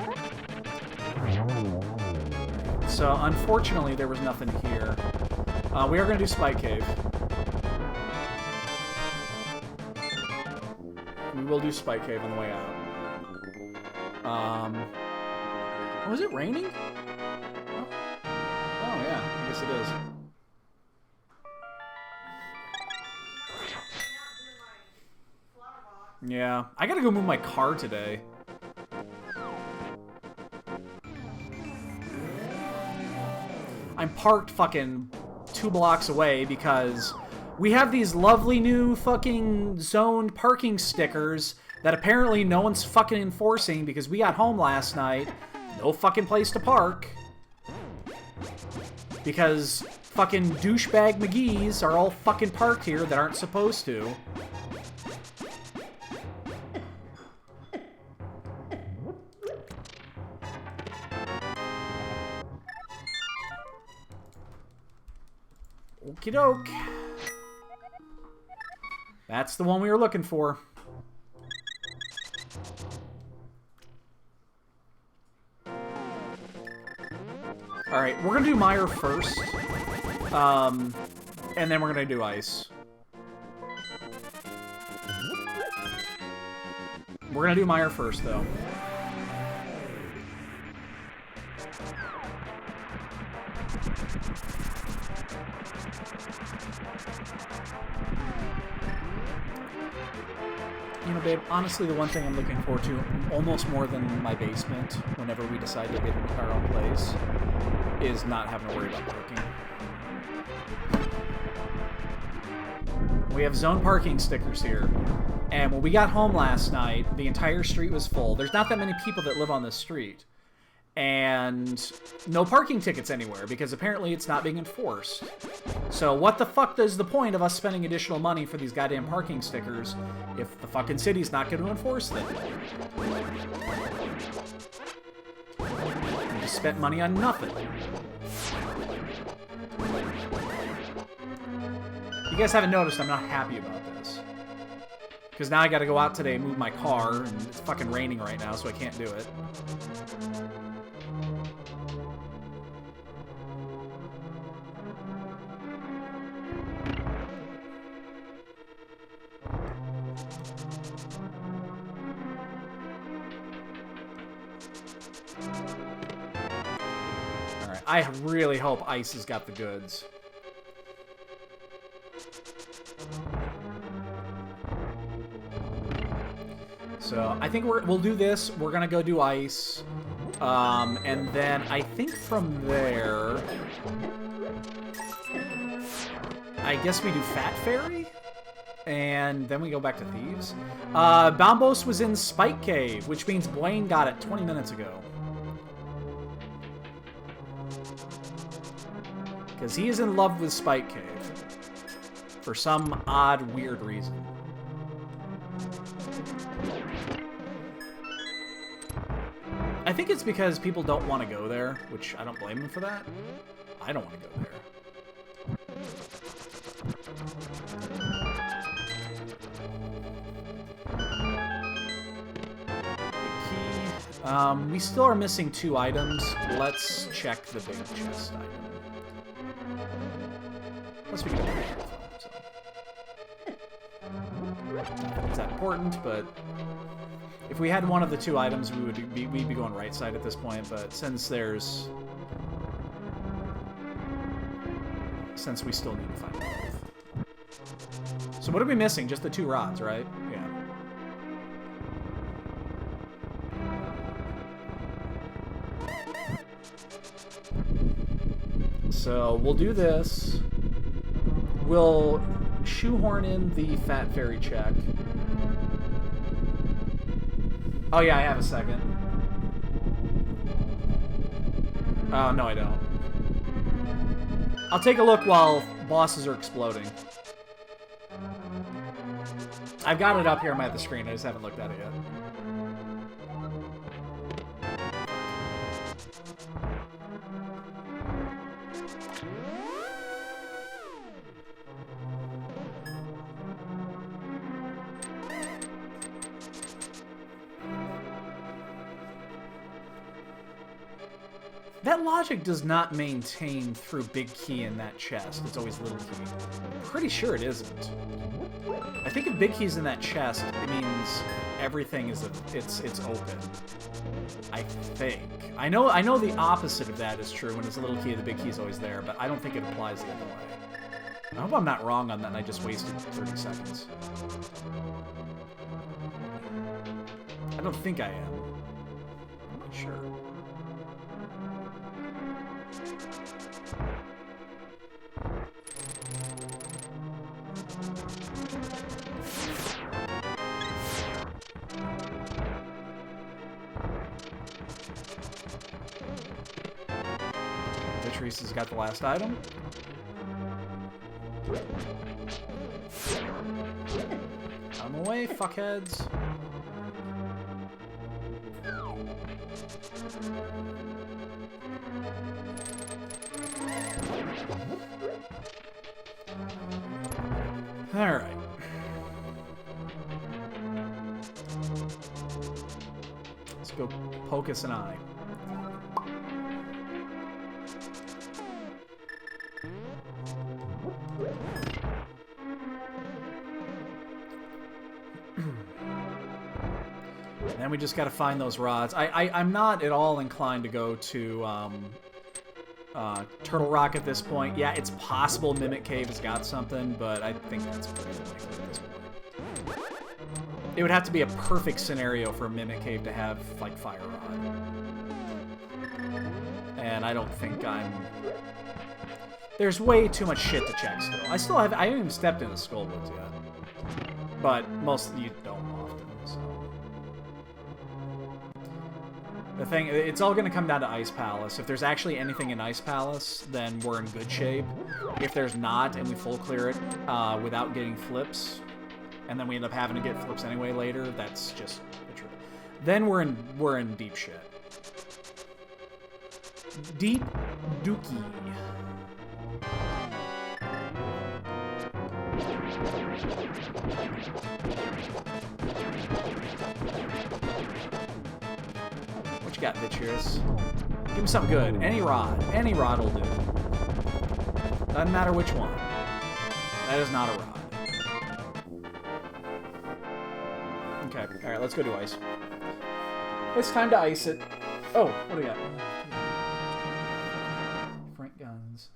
So, unfortunately, there was nothing here. We are going to do Spike Cave. We will do Spike Cave on the way out. Was it raining? Oh, yeah. I guess it is. Yeah. I gotta go move my car today. I'm parked fucking 2 blocks away because we have these lovely new fucking zoned parking stickers that apparently no one's fucking enforcing because we got home last night. No fucking place to park. Because fucking douchebag McGee's are all fucking parked here that aren't supposed to. Okie doke. That's the one we were looking for. Alright, we're gonna do Meyer first. And then we're gonna do Ice. We're gonna do Meyer first, though. You know, babe, honestly, the one thing I'm looking forward to almost more than my basement, whenever we decide to get our own place, is not having to worry about parking. We have zone parking stickers here, and when we got home last night, the entire street was full. There's not that many people that live on this street. And no parking tickets anywhere, because apparently it's not being enforced. So what the fuck is the point of us spending additional money for these goddamn parking stickers if the fucking city's not going to enforce them? We just spent money on nothing. You guys haven't noticed I'm not happy about this. Because now I gotta go out today and move my car, and it's fucking raining right now, so I can't do it. Alright, I really hope Ice has got the goods. So, I think we'll do this. We're gonna go do Ice. And then I think from there... I guess we do Fat Fairy? And then we go back to Thieves. Bombos was in Spike Cave, which means Blaine got it 20 minutes ago. Because he is in love with Spike Cave. For some odd, weird reason. I think it's because people don't want to go there, which I don't blame them for that. I don't want to go there. Key. We still are missing 2 items. Let's check the big chest item. Plus we can do it. So. Not that it's that important, but if we had one of the two items, we'd be going right side at this point. But since we still need to find both. So what are we missing? Just the 2 rods, right? Yeah. So we'll do this. We'll shoehorn in the Fat Fairy check. Oh yeah, I have a second. Oh, no I don't. I'll take a look while bosses are exploding. I've got it up here at the screen, I just haven't looked at it yet. That logic does not maintain through big key in that chest. It's always little key. I'm pretty sure it isn't. I think if big key's in that chest, it means everything is it's open. I think. I know the opposite of that is true. When it's a little key, the big key is always there, but I don't think it applies the other way. I hope I'm not wrong on that and I just wasted 30 seconds. I don't think I am. I'm not sure. Patrice has got the last item. I'm away, fuckheads. All right. Let's go poke us an eye. Then we just got to find those rods. I'm not at all inclined to go to Turtle Rock at this point. Yeah, it's possible Mimic Cave has got something, but I think that's pretty likely at this point. It would have to be a perfect scenario for Mimic Cave to have, like, Fire Rod. And I don't think I'm... There's way too much shit to check still. I haven't even stepped into Skullwoods yet. But most of you don't often, so... The thing, it's all going to come down to Ice Palace. If there's actually anything in Ice Palace, then we're in good shape. If there's not, and we full clear it without getting flips, and then we end up having to get flips anyway later, that's just the truth. Then we're in deep shit. Deep dookie. What you got, bitches? Give me something good. Any rod. Any rod will do. Doesn't matter which one. That is not a rod. Okay, alright, let's go do ice. It's time to ice it. Oh, what do we got? Frank guns.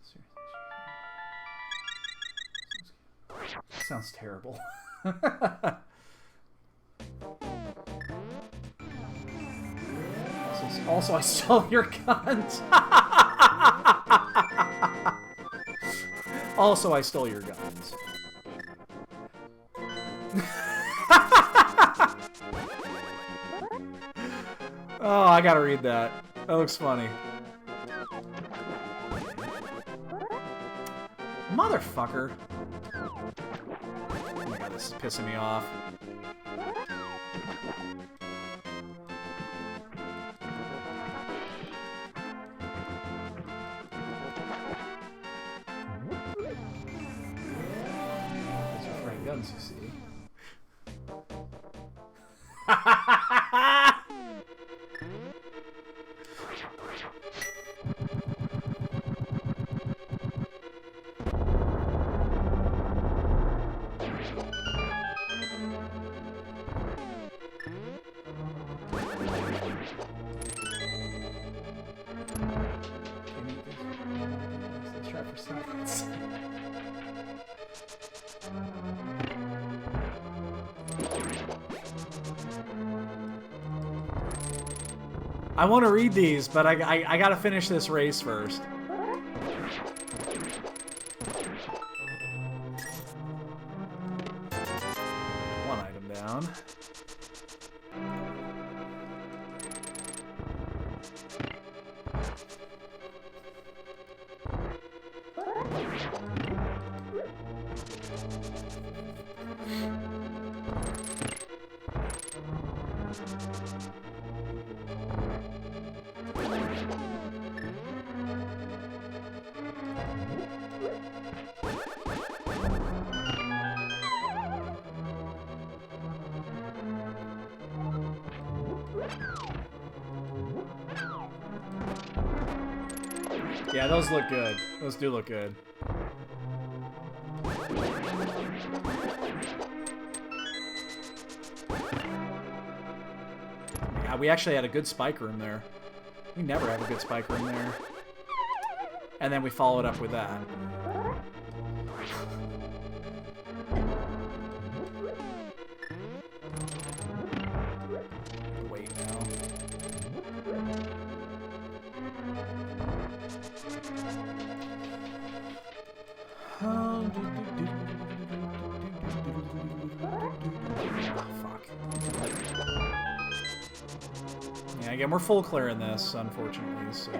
Sounds terrible. Also, I stole your guns. Also, I stole your guns. Oh, I gotta read that. That looks funny. Motherfucker. Oh my god, this is pissing me off. Those are Frank guns, you see. I want to read these, but I gotta finish this race first. One item down. Yeah, those look good. Those do look good. Yeah, we actually had a good spike room there. We never have a good spike room there. And then we followed up with that. Wait now. Fuck. Yeah, again, we're full clear in this, unfortunately, so...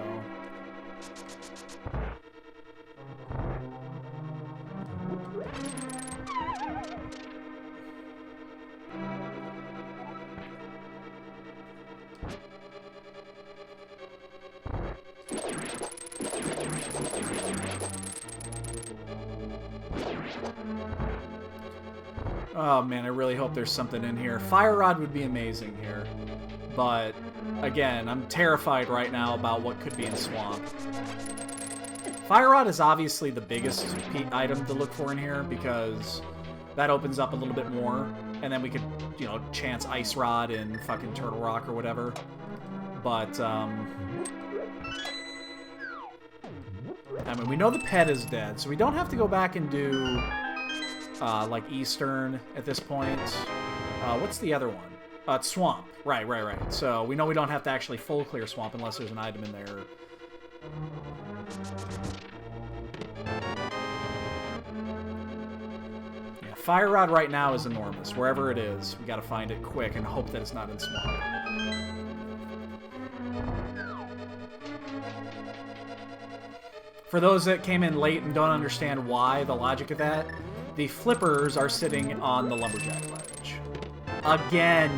Oh man, I really hope there's something in here. Fire Rod would be amazing here. But, again, I'm terrified right now about what could be in Swamp. Fire Rod is obviously the biggest item to look for in here, because that opens up a little bit more. And then we could, you know, chance Ice Rod in fucking Turtle Rock or whatever. But, I mean, we know the pet is dead, so we don't have to go back and do... like Eastern at this point. What's the other one? It's Swamp. Right. So we know we don't have to actually full clear Swamp unless there's an item in there. Yeah, Fire Rod right now is enormous. Wherever it is, we gotta find it quick and hope that it's not in Swamp. For those that came in late and don't understand why, the logic of that, the flippers are sitting on the lumberjack ledge. Again!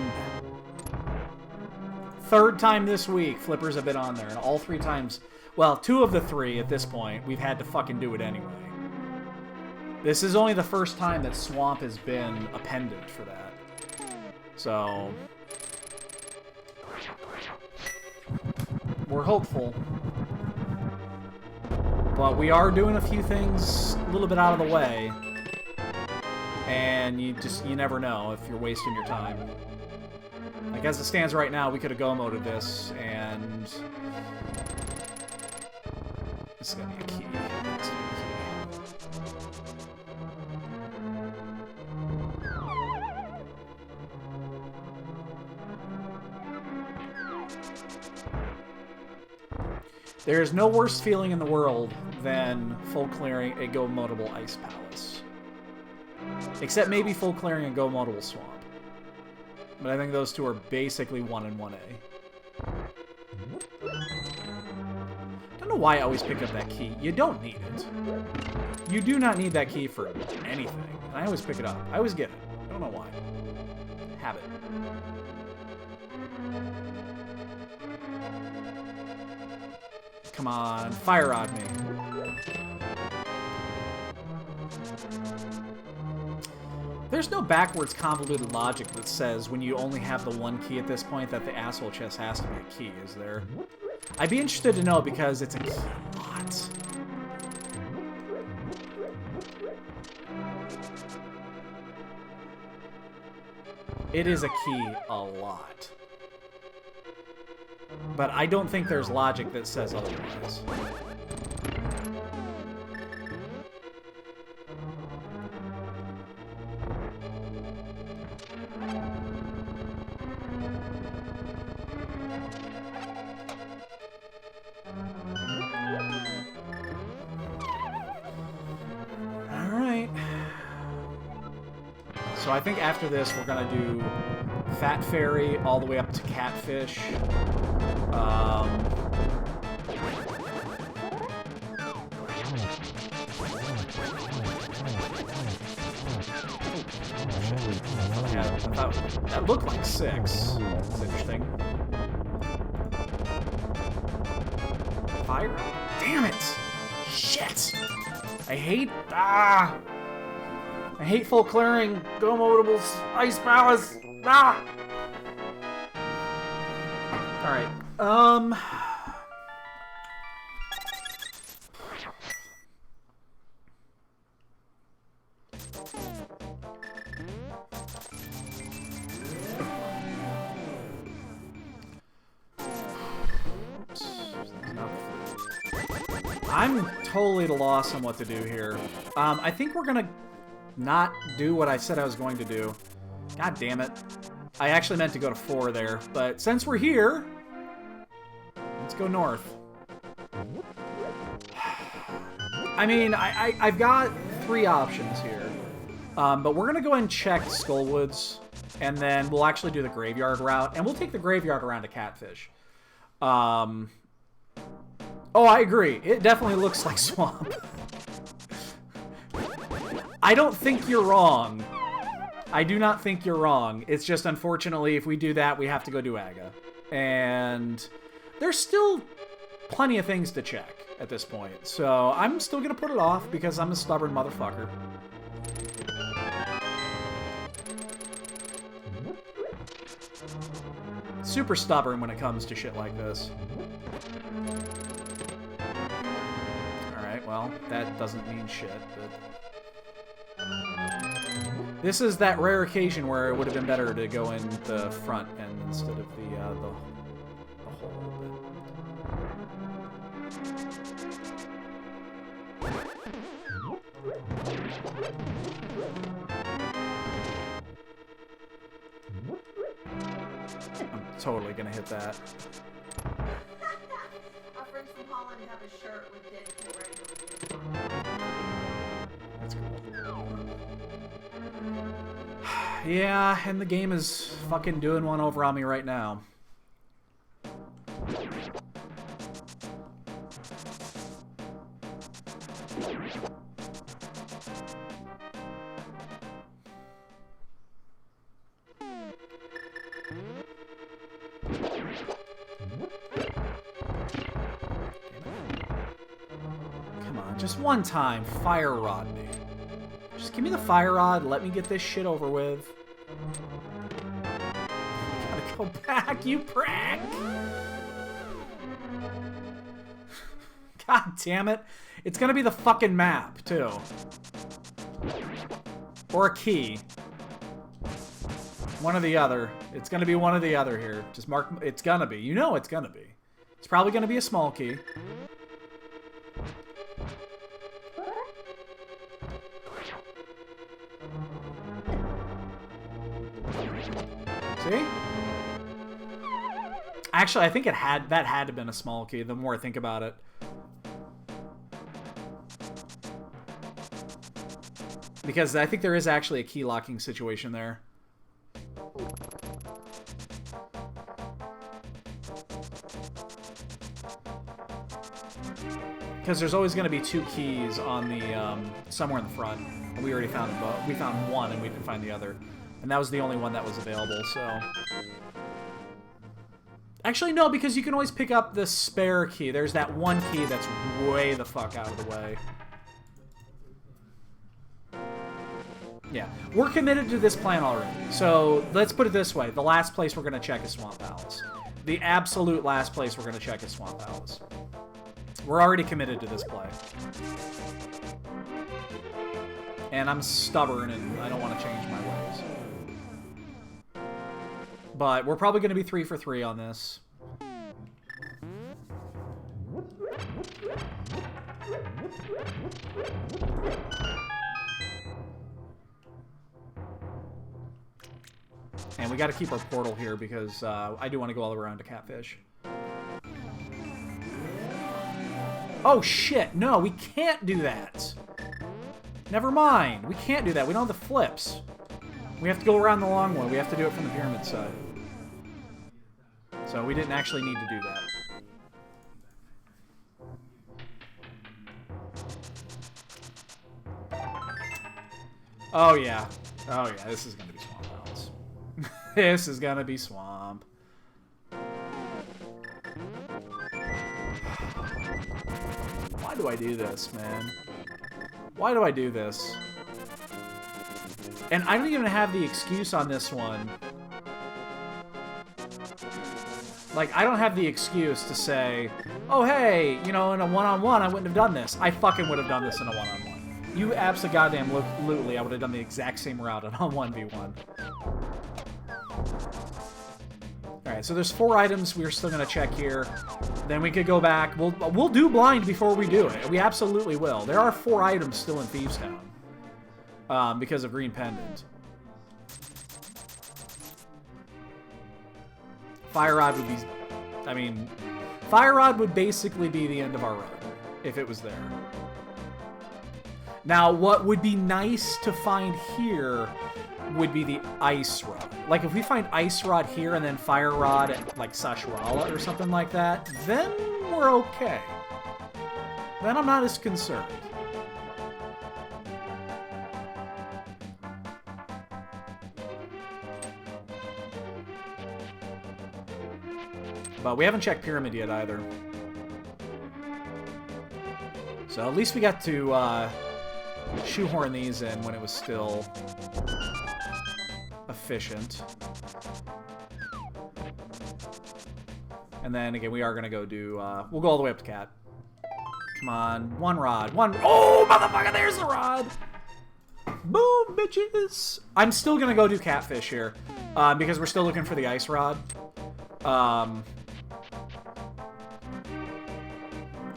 Third time this week, flippers have been on there, and all 3 times... Well, 2 of the 3 at this point, we've had to fucking do it anyway. This is only the first time that Swamp has been appended for that. So... we're hopeful. But we are doing a few things a little bit out of the way. And you never know if you're wasting your time. Like, as it stands right now, we could have go-moded this, and... This is gonna be a key. This is gonna be a key. There's no worse feeling in the world than full clearing a go-modable Ice Palace. Except maybe full clearing and go modable Swamp. But I think those two are basically 1 and 1A. Don't know why I always pick up that key. You don't need it. You do not need that key for anything. And I always pick it up. I always get it. I don't know why. Habit. Come on, Fire Rod me. There's no backwards convoluted logic that says when you only have the 1 key at this point that the asshole chest has to be a key, is there? I'd be interested to know because it's a key a lot. It is a key a lot. But I don't think there's logic that says otherwise. So I think after this, we're going to do Fat Fairy all the way up to Catfish. Yeah, I thought that looked like 6. That's interesting. Fire? Damn it! Shit! I hate... I hate full clearing. Go modables. Ice powers. Alright. I'm totally at a loss on what to do here. I think we're gonna not do what I said I was going to do. God damn it. I actually meant to go to 4 there, but since we're here, let's go north. I mean, I've got 3 options here. But we're gonna go and check Skullwoods, and then we'll actually do the graveyard route, and we'll take the graveyard around to Catfish. Oh, I agree. It definitely looks like swamp. I don't think you're wrong. I do not think you're wrong. It's just, unfortunately, if we do that, we have to go do Aga. And there's still plenty of things to check at this point. So I'm still going to put it off because I'm a stubborn motherfucker. Super stubborn when it comes to shit like this. Alright, well, that doesn't mean shit, but... This is that rare occasion where it would have been better to go in the front end instead of the hole. I'm totally gonna hit that. Our friends from Holland have a shirt with Deadpool right. That's cool. Yeah, and the game is fucking doing one over on me right now. Come on, just one time, fire rod me. Just give me the fire rod, let me get this shit over with. Gotta go back, you prick! God damn it. It's gonna be the fucking map, too. Or a key. One or the other. It's gonna be one or the other here. Just mark... It's gonna be. You know it's gonna be. It's probably gonna be a small key. See? Actually, I think that had to have been a small key, the more I think about it. Because I think there is actually a key locking situation there. Because there's always going to be 2 keys on the, somewhere in the front. And we already found both. We found one and we didn't find the other. And that was the only one that was available, so... Actually, no, because you can always pick up the spare key. There's that one key that's way the fuck out of the way. Yeah, we're committed to this plan already. So, let's put it this way. The last place we're going to check is Swamp Palace. The absolute last place we're going to check is Swamp Palace. We're already committed to this play. And I'm stubborn and I don't want to change my ways. But we're probably going to be 3 for 3 on this. And we got to keep our portal here because I do want to go all the way around to Catfish. Oh shit, no, we can't do that. Never mind, we can't do that. We don't have the flips. We have to go around the long one. We have to do it from the pyramid side. So we didn't actually need to do that. Oh, yeah. Oh, yeah. This is going to be Swamp House. This is going to be Swamp. Why do I do this, man? Why do I do this? And I don't even have the excuse on this one. Like, I don't have the excuse to say, oh, hey, you know, in a one-on-one, I wouldn't have done this. I fucking would have done this in a one-on-one. You absolutely goddamn-lutely, I would have done the exact same route on 1v1. Alright, so there's 4 items we're still going to check here. Then we could go back. We'll do blind before we do it. We absolutely will. There are 4 items still in Thieves Town. Because of Green Pendant. Fire Rod would be... I mean... Fire Rod would basically be the end of our run. If it was there. Now, what would be nice to find here would be the Ice Rod. Like, if we find Ice Rod here and then Fire Rod at, like, Sashrala or something like that, then we're okay. Then I'm not as concerned. But we haven't checked Pyramid yet, either. So at least we got to shoehorn these in when it was still efficient. And then, again, we are going to go do... we'll go all the way up to Cat. Come on. 1 rod. 1... Oh, motherfucker, there's the rod! Boom, bitches! I'm still going to go do Catfish here. Because we're still looking for the Ice Rod.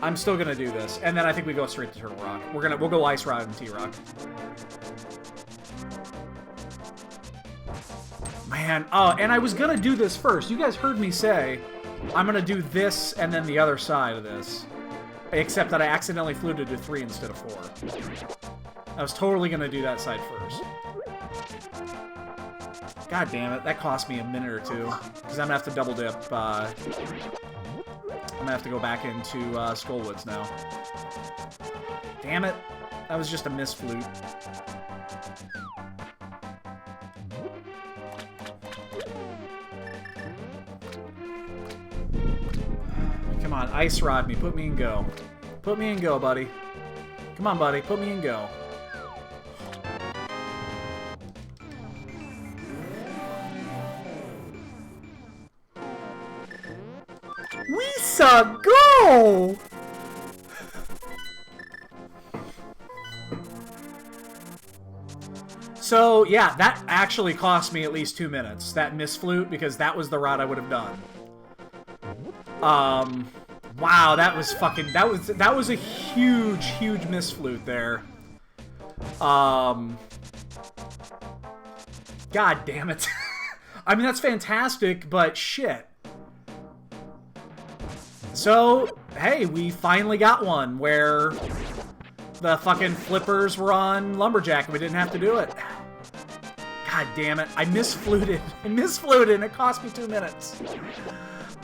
I'm still gonna do this, and then I think we go straight to Turtle Rock. We'll go Ice Rod and T-Rock. Man, oh, and I was gonna do this first. You guys heard me say I'm gonna do this and then the other side of this, except that I accidentally flew to do 3 instead of 4. I was totally gonna do that side first. God damn it, that cost me a minute or 2, because I'm gonna have to double dip. I'm gonna have to go back into Skullwoods now. Damn it. That was just a miss flute. Come on, Ice Rod me. Put me in go. Put me in go, buddy. Come on, buddy. Put me in go. Go! So, yeah, that actually cost me at least 2 minutes, that miss flute, because that was the route I would have done. Wow, that was fucking... That was a huge, huge miss flute there. God damn it. I mean, that's fantastic, but shit. So, hey, we finally got one where the fucking flippers were on Lumberjack and we didn't have to do it. God damn it. I misfluted. I misfluted and it cost me 2 minutes.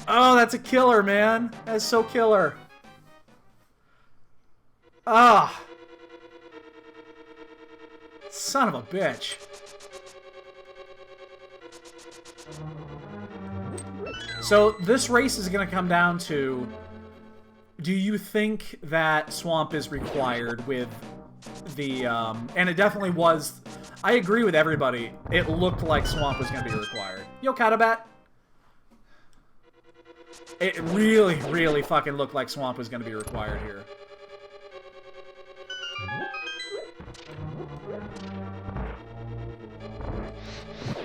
Oh, that's a killer, man. That's so killer. Ah. Son of a bitch. So, this race is going to come down to, do you think that Swamp is required with the, and it definitely was, I agree with everybody, it looked like Swamp was going to be required. Yo, Catabat! It really, really fucking looked like Swamp was going to be required here.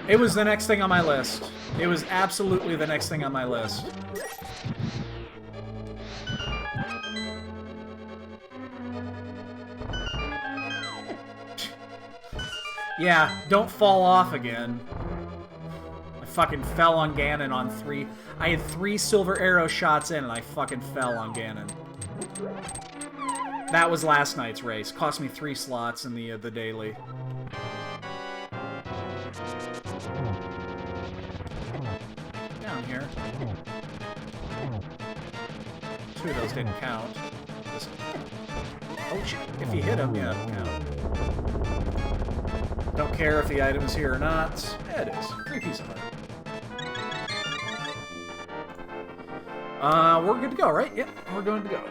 It was the next thing on my list. It was absolutely the next thing on my list. Yeah, don't fall off again. I fucking fell on Ganon on 3. I had 3 silver arrow shots in and I fucking fell on Ganon. That was last night's race. Cost me 3 slots in the daily. down here. 2 of those didn't count. Oh shit, if you hit him, yeah, it'll count. Don't care if the item is here or not. Yeah, it is. Free piece of art. We're good to go, right? Yep, we're going to go.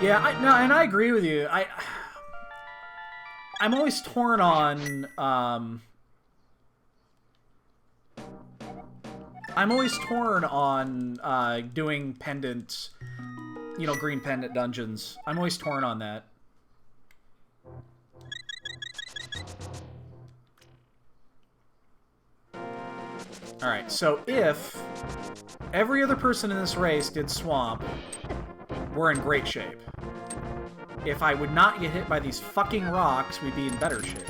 Yeah, and I agree with you. I'm always torn on, doing pendant, you know, green pendant dungeons. I'm always torn on that. Alright, so if every other person in this race did swamp, we're in great shape. If I would not get hit by these fucking rocks, we'd be in better shape.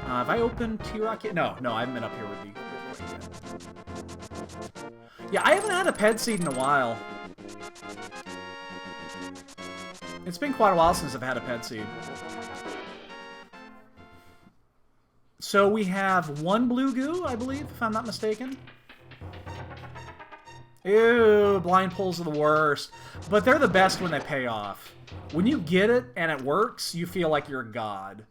Have I opened T-Rock yet? No, I haven't been up here with you yet. Yeah, I haven't had a ped seed in a while. It's been quite a while since I've had a ped seed. So we have 1 blue goo, I believe, if I'm not mistaken. Ew, blind pulls are the worst. But they're the best when they pay off. When you get it and it works, you feel like you're a god.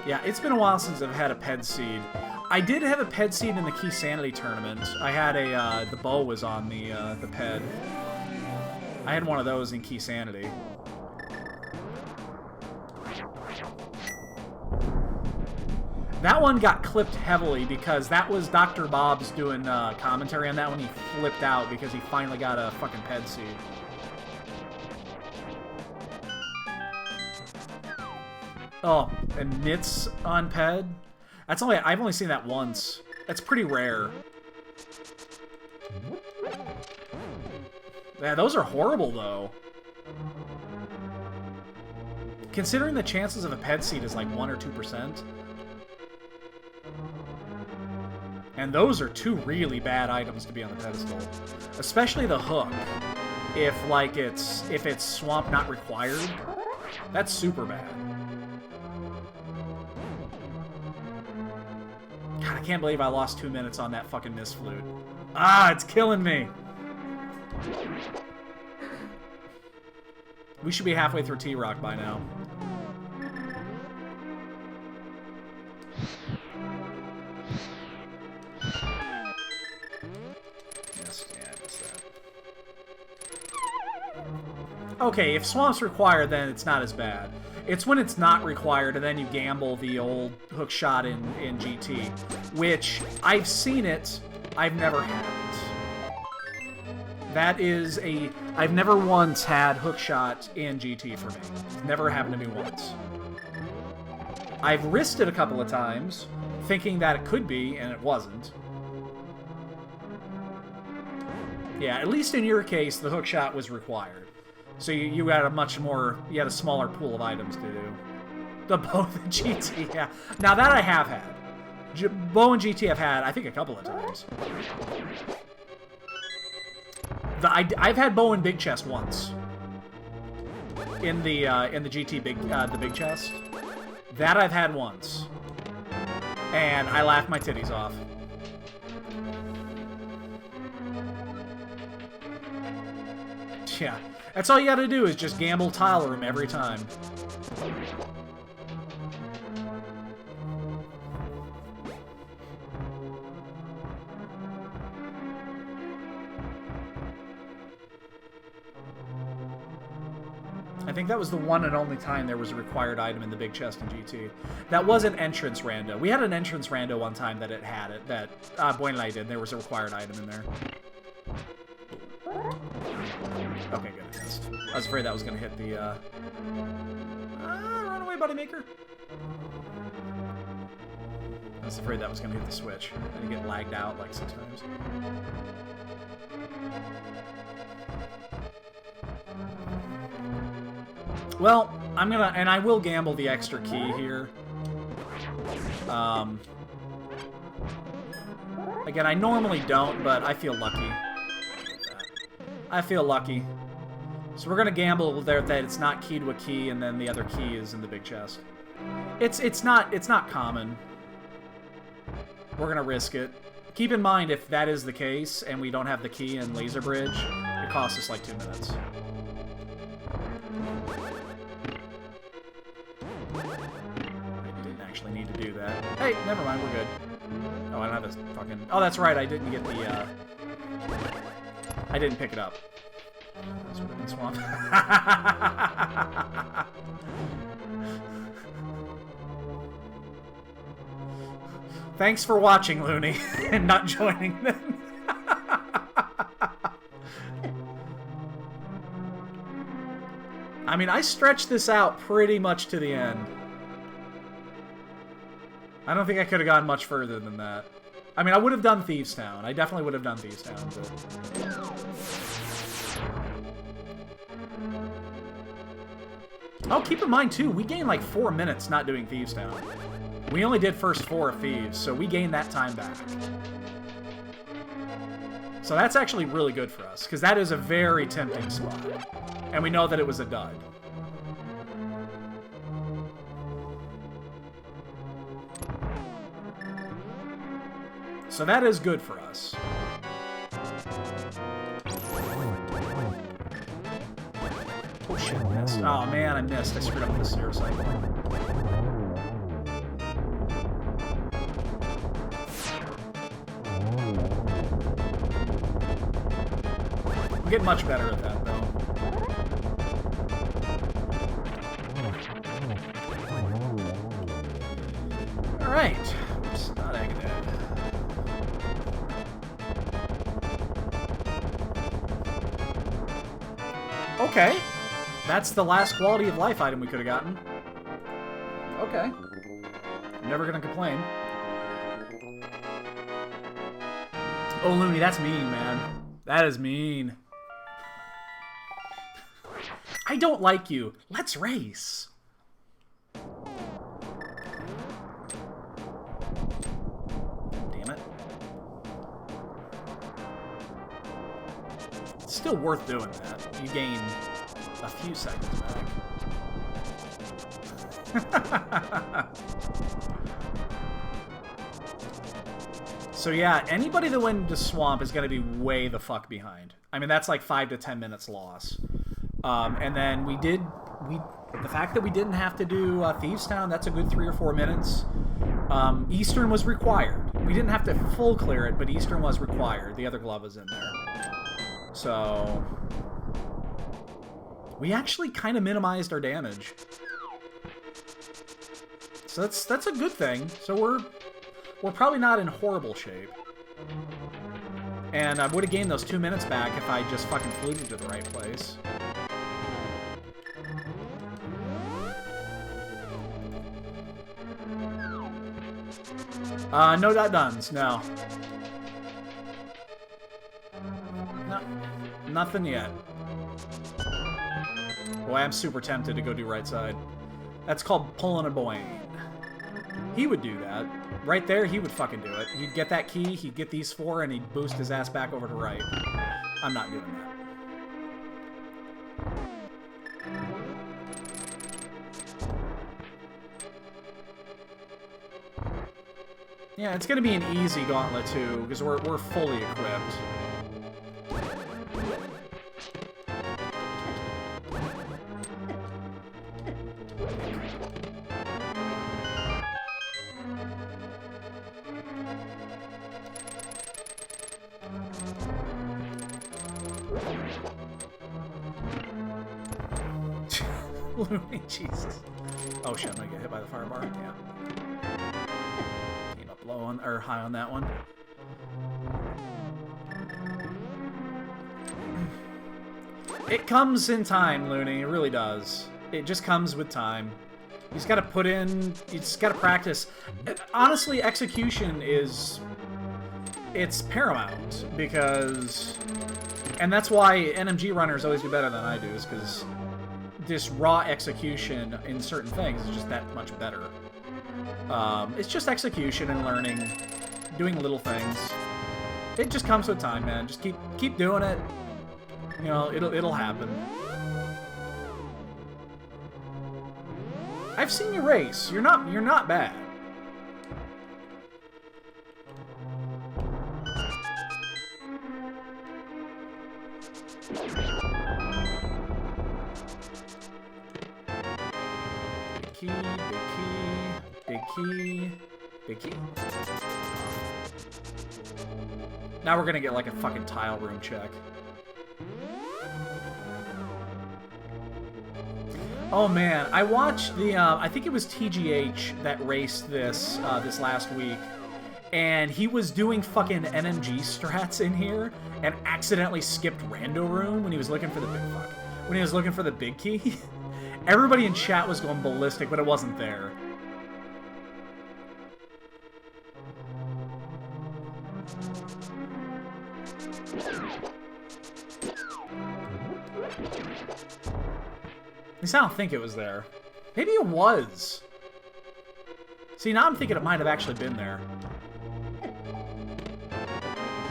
Yeah, it's been a while since I've had a ped seed. I did have a ped seed in the Key Sanity tournament. I had a, the bow was on the ped. I had one of those in Key Sanity. That one got clipped heavily because that was Dr. Bob's doing commentary on that one. He flipped out because he finally got a fucking ped seed. Oh, and Nits on ped? That's only, I've only seen that once. That's pretty rare. Yeah, those are horrible, though. Considering the chances of a ped seed is like 1 or 2%. And those are 2 really bad items to be on the pedestal. Especially the hook. If it's swamp not required. That's super bad. God, I can't believe I lost 2 minutes on that fucking Miss Flute. Ah, it's killing me! We should be halfway through T-Rock by now. Yes, yeah, I missed that. Okay, if swamp's required, then it's not as bad. It's when it's not required, and then you gamble the old hook shot in GT, which I've seen it, I've never had it. That is a... I've never once had hook shot in GT for me. It's never happened to me once. I've risked it a couple of times, thinking that it could be, and it wasn't. Yeah, at least in your case, the hook shot was required. So you had a much more, you had a smaller pool of items to do. The bow and GT, yeah. Now that I have had. Bow and GT I've had, I think, a couple of times. I've had bow and big chest once. In the GT the big chest. That I've had once. And I laughed my titties off. Yeah. That's all you gotta do is just gamble tile room every time. I think that was the one and only time there was a required item in the big chest in GT. That was an entrance rando. We had an entrance rando one time that it had it, that Buenlai did. There was a required item in there. Okay, good. I missed. I was afraid that was going to hit the, run away, Buddy Maker. I was afraid that was going to hit the switch. And get lagged out like 6 times. Well, I'm gonna, and I will gamble the extra key here. Again, I normally don't, but I feel lucky. I feel lucky. So we're gonna gamble there that it's not key to a key, and then the other key is in the big chest. It's not common. We're gonna risk it. Keep in mind, if that is the case, and we don't have the key in Laser Bridge, it costs us like 2 minutes. I didn't actually need to do that. Hey, never mind, we're good. Oh, I don't have a fucking... Oh, that's right, I didn't get the, I didn't pick it up. This would have been swamped. Thanks for watching, Looney, and not joining them. I mean, I stretched this out pretty much to the end. I don't think I could have gone much further than that. I mean, I would have done Thieves Town. I definitely would have done Thieves Town, but... Oh, keep in mind, too, we gained like 4 minutes not doing Thieves Town. We only did first 4 of Thieves, so we gained that time back. So that's actually really good for us, because that is a very tempting spot. And we know that it was a dud. So that is good for us. Oh shit, I missed. Oh man, I missed. I screwed up with the stair cycle. We'll get much better at that, though. Alright. Oops, not Aghanim. Okay. That's the last quality of life item we could have gotten. Okay. I'm never gonna complain. Oh, Looney, that's mean, man. That is mean. I don't like you. Let's race. Damn it. It's still worth doing that. You gain a few seconds back. So yeah, anybody that went into Swamp is going to be way the fuck behind. I mean, that's like 5 to 10 minutes loss. And then the fact that we didn't have to do Thieves Town, that's a good 3 or 4 minutes. Eastern was required. We didn't have to full clear it, but Eastern was required. The other glove was in there. So we actually kind of minimized our damage. So that's a good thing. So we're probably not in horrible shape. And I would have gained those 2 minutes back if I just fucking fluted to the right place. No dot-duns, no. No, nothing yet. Boy, I'm super tempted to go do right side. That's called pulling a Boyne. He would do that. Right there, he would fucking do it. He'd get that key, he'd get these 4, and he'd boost his ass back over to right. I'm not doing that. Yeah, it's gonna be an easy gauntlet too, because we're fully equipped. Looney, Jesus. Oh shit, I'm gonna get hit by the fire bar. Yeah. Came up low on, or high on that one. It comes in time, Looney. It really does. It just comes with time. You just gotta put in, you just gotta practice. Honestly, execution is, it's paramount, because, and that's why NMG runners always do better than I do, is because this raw execution in certain things is just that much better. It's just execution and learning, doing little things. It just comes with time, man. Just keep doing it. You know, it'll happen. I've seen you race. You're not bad. Big key, big key, big key, big key. Now we're gonna get like a fucking tile room check. Oh man, I watched the, I think it was TGH that raced this, this last week, and he was doing fucking NMG strats in here, and accidentally skipped Rando room when he was looking for the big key. Everybody in chat was going ballistic, but it wasn't there. At least I don't think it was there. Maybe it was. See, now I'm thinking it might have actually been there.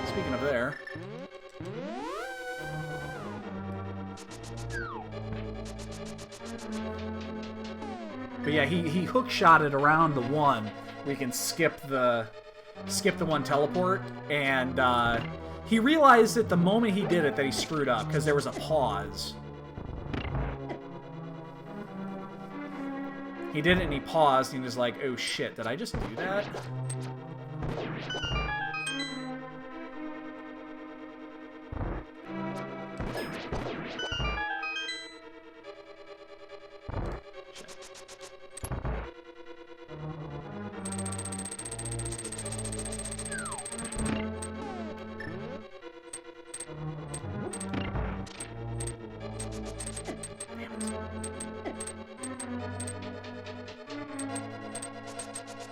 Speaking of there. But yeah, he hook shotted around the one where you can skip the one teleport, and he realized at the moment he did it that he screwed up because there was a pause. He did it and he paused and he was like, oh shit, did I just do that?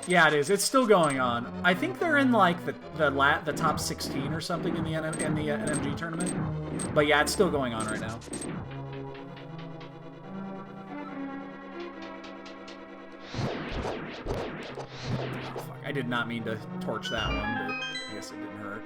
Yeah, it is. It's still going on. I think they're in like the top 16 or something in the NMG tournament. But yeah, it's still going on right now. Oh, fuck. I did not mean to torch that one, but I guess it didn't hurt.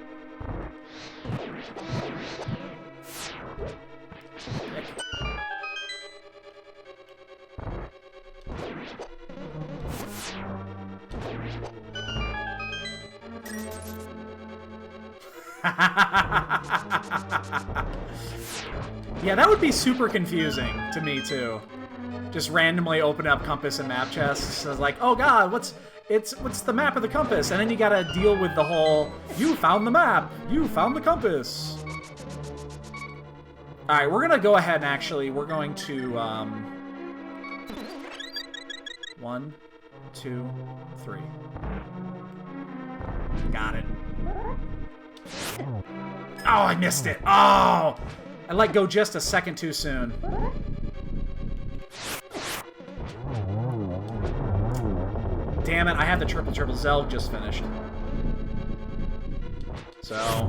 Yeah, that would be super confusing to me too. Just randomly open up compass and map chests. It's like, oh god, what's the map of the compass? And then you gotta deal with the whole, you found the map, you found the compass. Alright, we're gonna go ahead and actually, we're going to, 1, 2, 3. Got it. Oh, I missed it. Oh! I let go just a second too soon. Damn it, I had the triple Zelda just finished. So,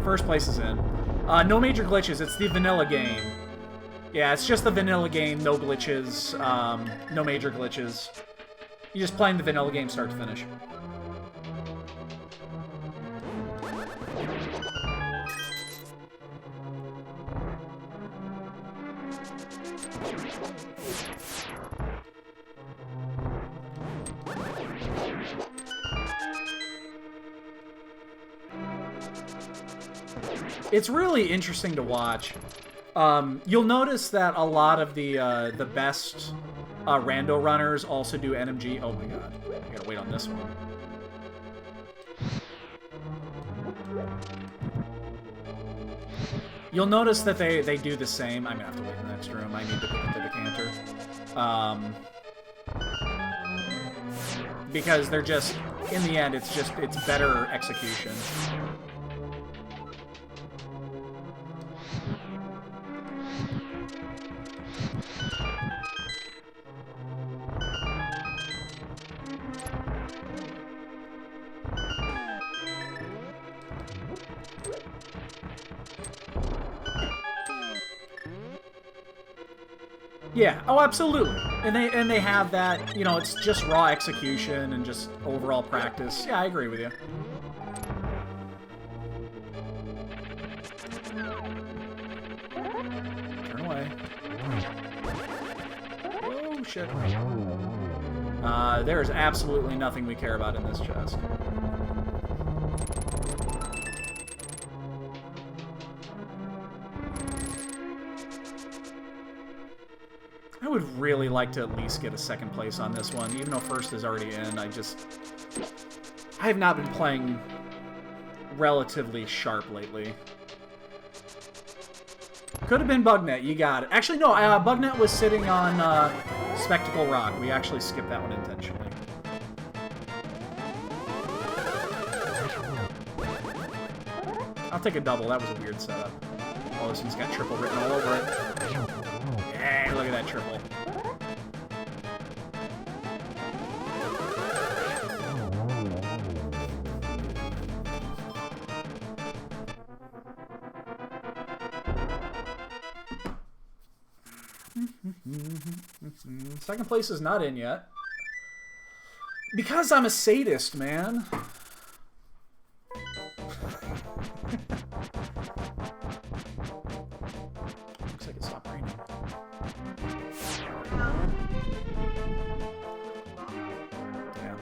first place is in. No major glitches, it's the vanilla game. Yeah, it's just the vanilla game, no glitches, no major glitches. You're just playing the vanilla game start to finish. It's really interesting to watch. You'll notice that a lot of the best rando runners also do NMG. Oh my god, I gotta wait on this one. You'll notice that they do the same. I'm gonna have to wait in the next room. I need to pick up the decanter. Because they're just, in the end, it's better execution. Yeah, oh, absolutely. And they have that, you know, it's just raw execution and just overall practice. Yeah, I agree with you. Turn away. Oh, shit. There is absolutely nothing we care about in this chest. I would really like to at least get a second place on this one, even though first is already in. I have not been playing relatively sharp lately. Could have been Bugnet, you got it. Actually, no, Bugnet was sitting on Spectacle Rock. We actually skipped that one intentionally. I'll take a double. That was a weird setup. Oh, this one's got triple written all over it. Hey, look at that triple. Second place is not in yet. Because I'm a sadist, man. Looks like it stopped raining. Yeah.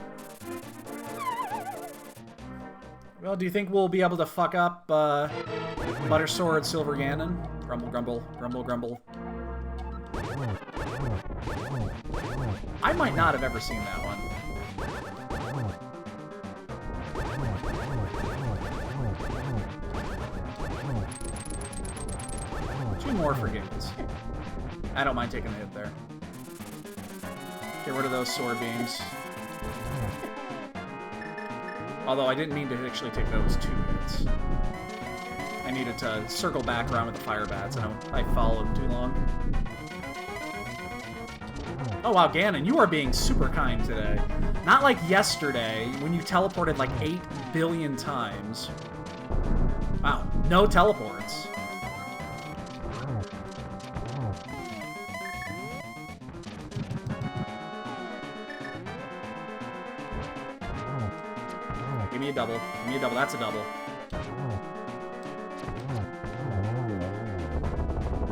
Well, do you think we'll be able to fuck up Buttersword Silver Ganon? Grumble, grumble, grumble, grumble. I might not have ever seen that one. Two more for games. I don't mind taking a hit there. Get rid of those sword beams. Although I didn't mean to actually take those 2 hits. I needed to circle back around with the fire bats, and I followed them too long. Oh wow, Ganon, you are being super kind today. Not like yesterday, when you teleported like 8 billion times. Wow, no teleports. Give me a double. Give me a double. That's a double.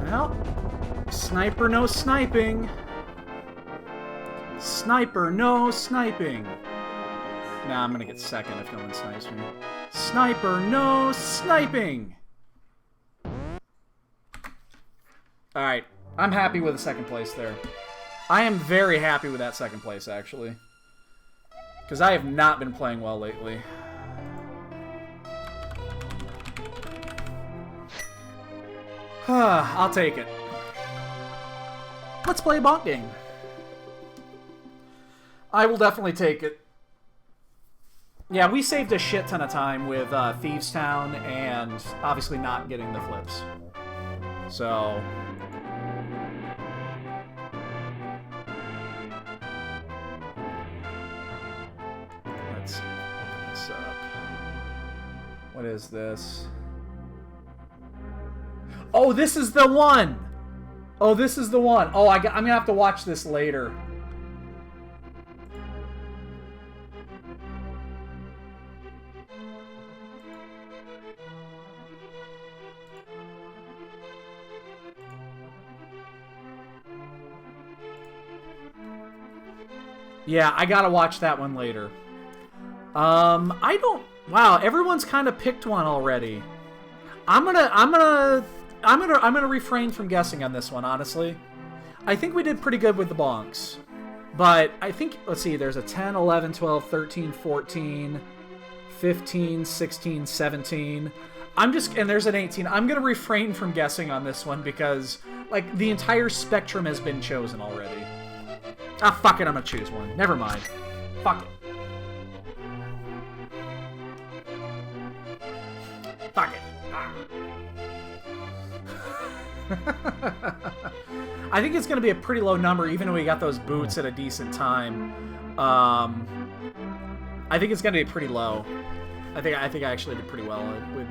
Well, sniper no sniping. Sniper, no sniping. Nah, I'm gonna get second if no one snipes me. Sniper, no sniping! Alright, I'm happy with the second place there. I am very happy with that second place, actually. Because I have not been playing well lately. I'll take it. Let's play a bonk game. I will definitely take it. Yeah, we saved a shit ton of time with Thieves Town and obviously not getting the flips. So... let's open this up. What is this? Oh, this is the one! Oh, this is the one. Oh, I'm gonna have to watch this later. Yeah, I gotta watch that one later. I don't... Wow, everyone's kind of picked one already. I'm gonna refrain from guessing on this one, honestly. I think we did pretty good with the bonks. But I think, let's see, there's a 10, 11, 12, 13, 14, 15, 16, 17. And there's an 18. I'm gonna refrain from guessing on this one because, like, the entire spectrum has been chosen already. Ah, fuck it, I'm gonna choose one. Never mind. Fuck it. Fuck it. I think it's gonna be a pretty low number, even though we got those boots at a decent time. I think it's gonna be pretty low. I think I actually did pretty well with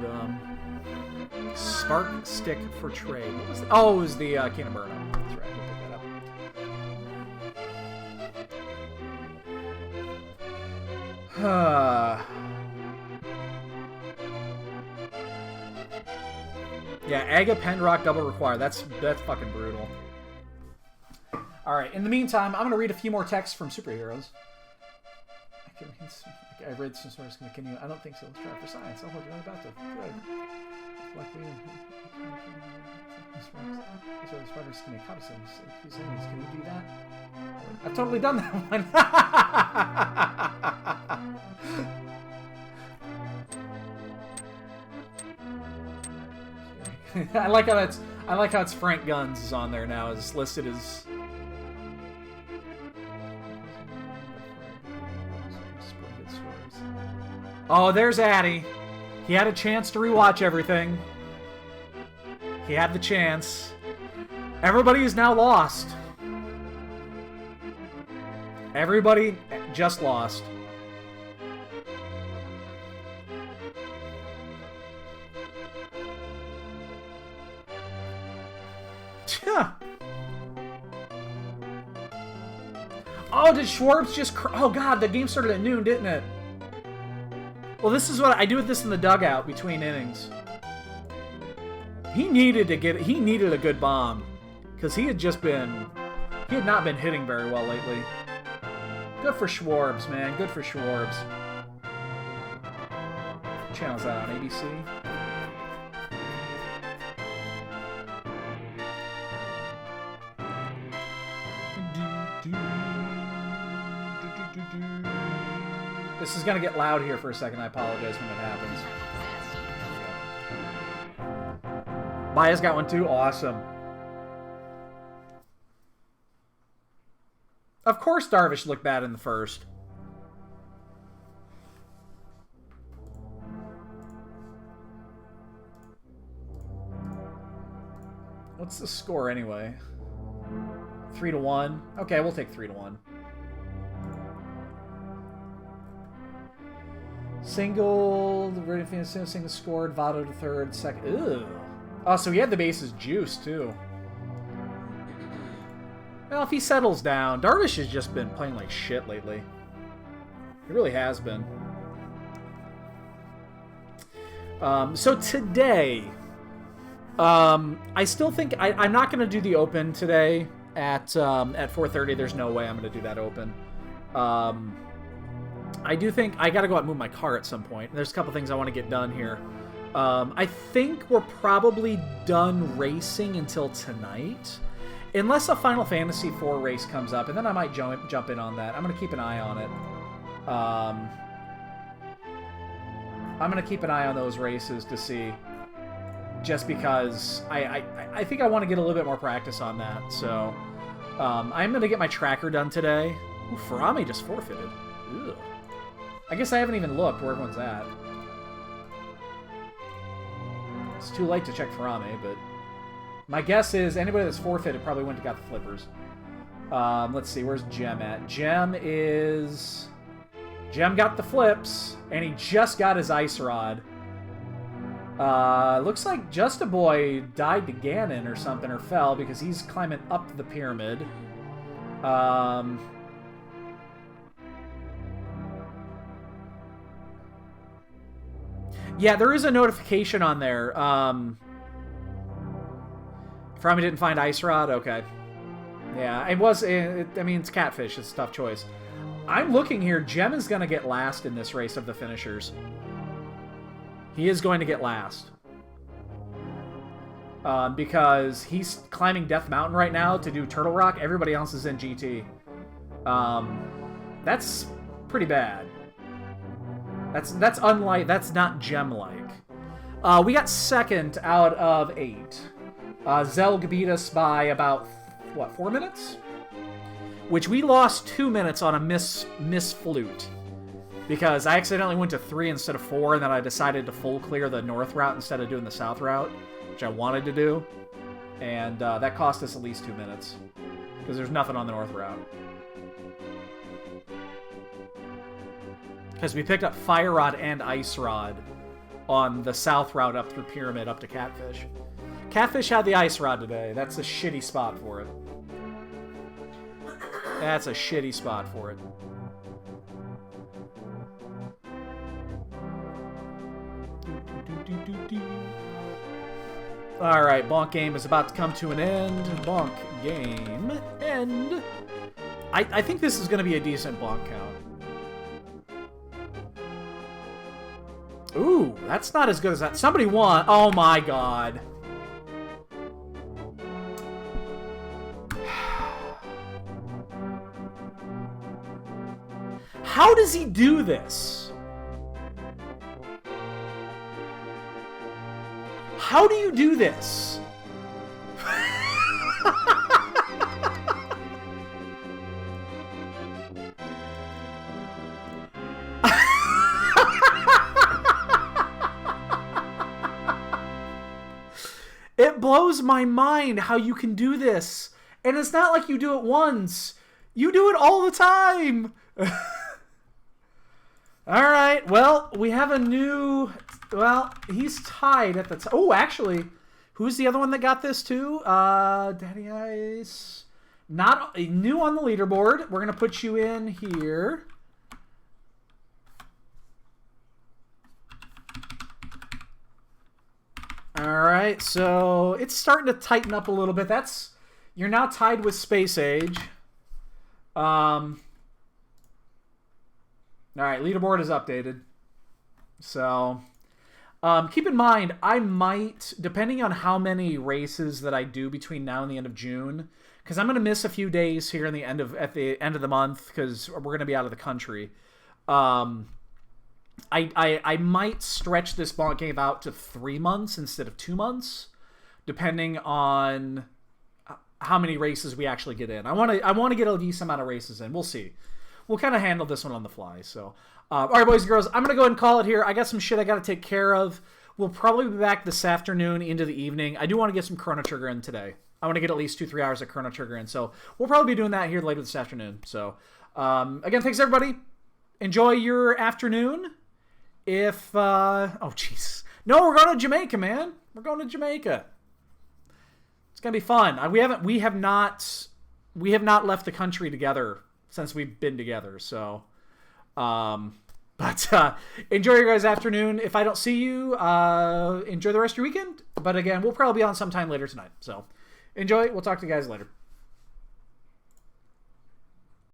Spark Stick for Trade. What was that? Oh, it was the Can of Burnout. That's right. I picked that up. Yeah, Aga Penrock double required. That's fucking brutal. Alright, in the meantime, I'm going to read a few more texts from superheroes. I read some stories going to continue. I don't think so. Let's try it for science. Oh, you're about to. Good. The spiders can make cobblstones. Can you do that? I've totally done that one. I like how it's Frank Guns is on there now. It's listed as. Oh, there's Addy. He had a chance to rewatch everything. He had the chance. Everybody is now lost. Everybody just lost. Oh, did Schwartz just... Oh, God, the game started at noon, didn't it? Well, this is what... I do with this in the dugout between innings. He needed a good bomb. Because he had just been... He had not been hitting very well lately. Good for Schwartz, man. Good for Schwartz. What channel's that on? ABC? This is gonna get loud here for a second. I apologize when it happens. Maya's got one too. Awesome. Of course Darvish looked bad in the first. What's the score anyway? 3-1. Okay, we'll take 3-1. Single, single scored, Votto to third, second. Ew. Oh, so he had the bases juiced too. Well, if he settles down, Darvish has just been playing like shit lately. He really has been. So today, I still think I'm not going to do the Open today at 4:30. There's no way I'm going to do that Open. I do think I got to go out and move my car at some point. There's a couple things I want to get done here. I think we're probably done racing until tonight. Unless a Final Fantasy IV race comes up, and then I might jump in on that. I'm going to keep an eye on it. I'm going to keep an eye on those races to see. Just because I think I want to get a little bit more practice on that. So I'm going to get my tracker done today. Ooh, Farami just forfeited. Ugh. I guess I haven't even looked where everyone's at. It's too late to check Farami, but my guess is anybody that's forfeited probably went and got the flippers. Let's see, where's Gem at? Gem got the flips, and he just got his ice rod. Looks like Just a Boy died to Ganon or something, or fell, because he's climbing up the pyramid. Yeah, there is a notification on there. Farami didn't find Ice Rod? Okay. Yeah, it was... I mean, it's Catfish. It's a tough choice. I'm looking here. Gem is going to get last in this race of the finishers. He is going to get last. Because he's climbing Death Mountain right now to do Turtle Rock. Everybody else is in GT. That's pretty bad. That's unlike... That's not Gem-like. We got second out of 8. Zelg beat us by about, what, 4 minutes? Which we lost 2 minutes on a miss flute. Because I accidentally went to 3 instead of 4, and then I decided to full clear the north route instead of doing the south route, which I wanted to do. And that cost us at least 2 minutes. Because there's nothing on the north route. Because we picked up Fire Rod and Ice Rod on the south route up through Pyramid up to Catfish. Catfish had the Ice Rod today. That's a shitty spot for it. That's a shitty spot for it. All right, bonk game is about to come to an end. Bonk game end. I think this is going to be a decent bonk count. Ooh, that's not as good as that. Somebody won. Oh my god. How does he do this? How do you do this? It blows my mind how you can do this. And it's not like you do it once. You do it all the time. All right. Well, we have a new... Well, he's tied at the top. Oh, actually, who's the other one that got this too? Daddy Ice. Not new on the leaderboard. We're going to put you in here. All right, so it's starting to tighten up a little bit. You're now tied with Space Age. All right, leaderboard is updated. So, keep in mind, I might, depending on how many races that I do between now and the end of June, because I'm going to miss a few days here at the end of the month because we're going to be out of the country. I might stretch this bonk game out to 3 months instead of 2 months, depending on how many races we actually get in. I want to get a decent amount of races in. We'll see. We'll kind of handle this one on the fly. So, all right, boys and girls, I'm going to go ahead and call it here. I got some shit I got to take care of. We'll probably be back this afternoon into the evening. I do want to get some Chrono Trigger in today. I want to get at least 2-3 hours of Chrono Trigger in. So we'll probably be doing that here later this afternoon. So, again, thanks, everybody. Enjoy your afternoon. If, oh, jeez. No, we're going to Jamaica, man. We're going to Jamaica. It's going to be fun. We have not left the country together since we've been together. So, but enjoy your guys' afternoon. If I don't see you, enjoy the rest of your weekend. But again, we'll probably be on sometime later tonight. So enjoy. We'll talk to you guys later.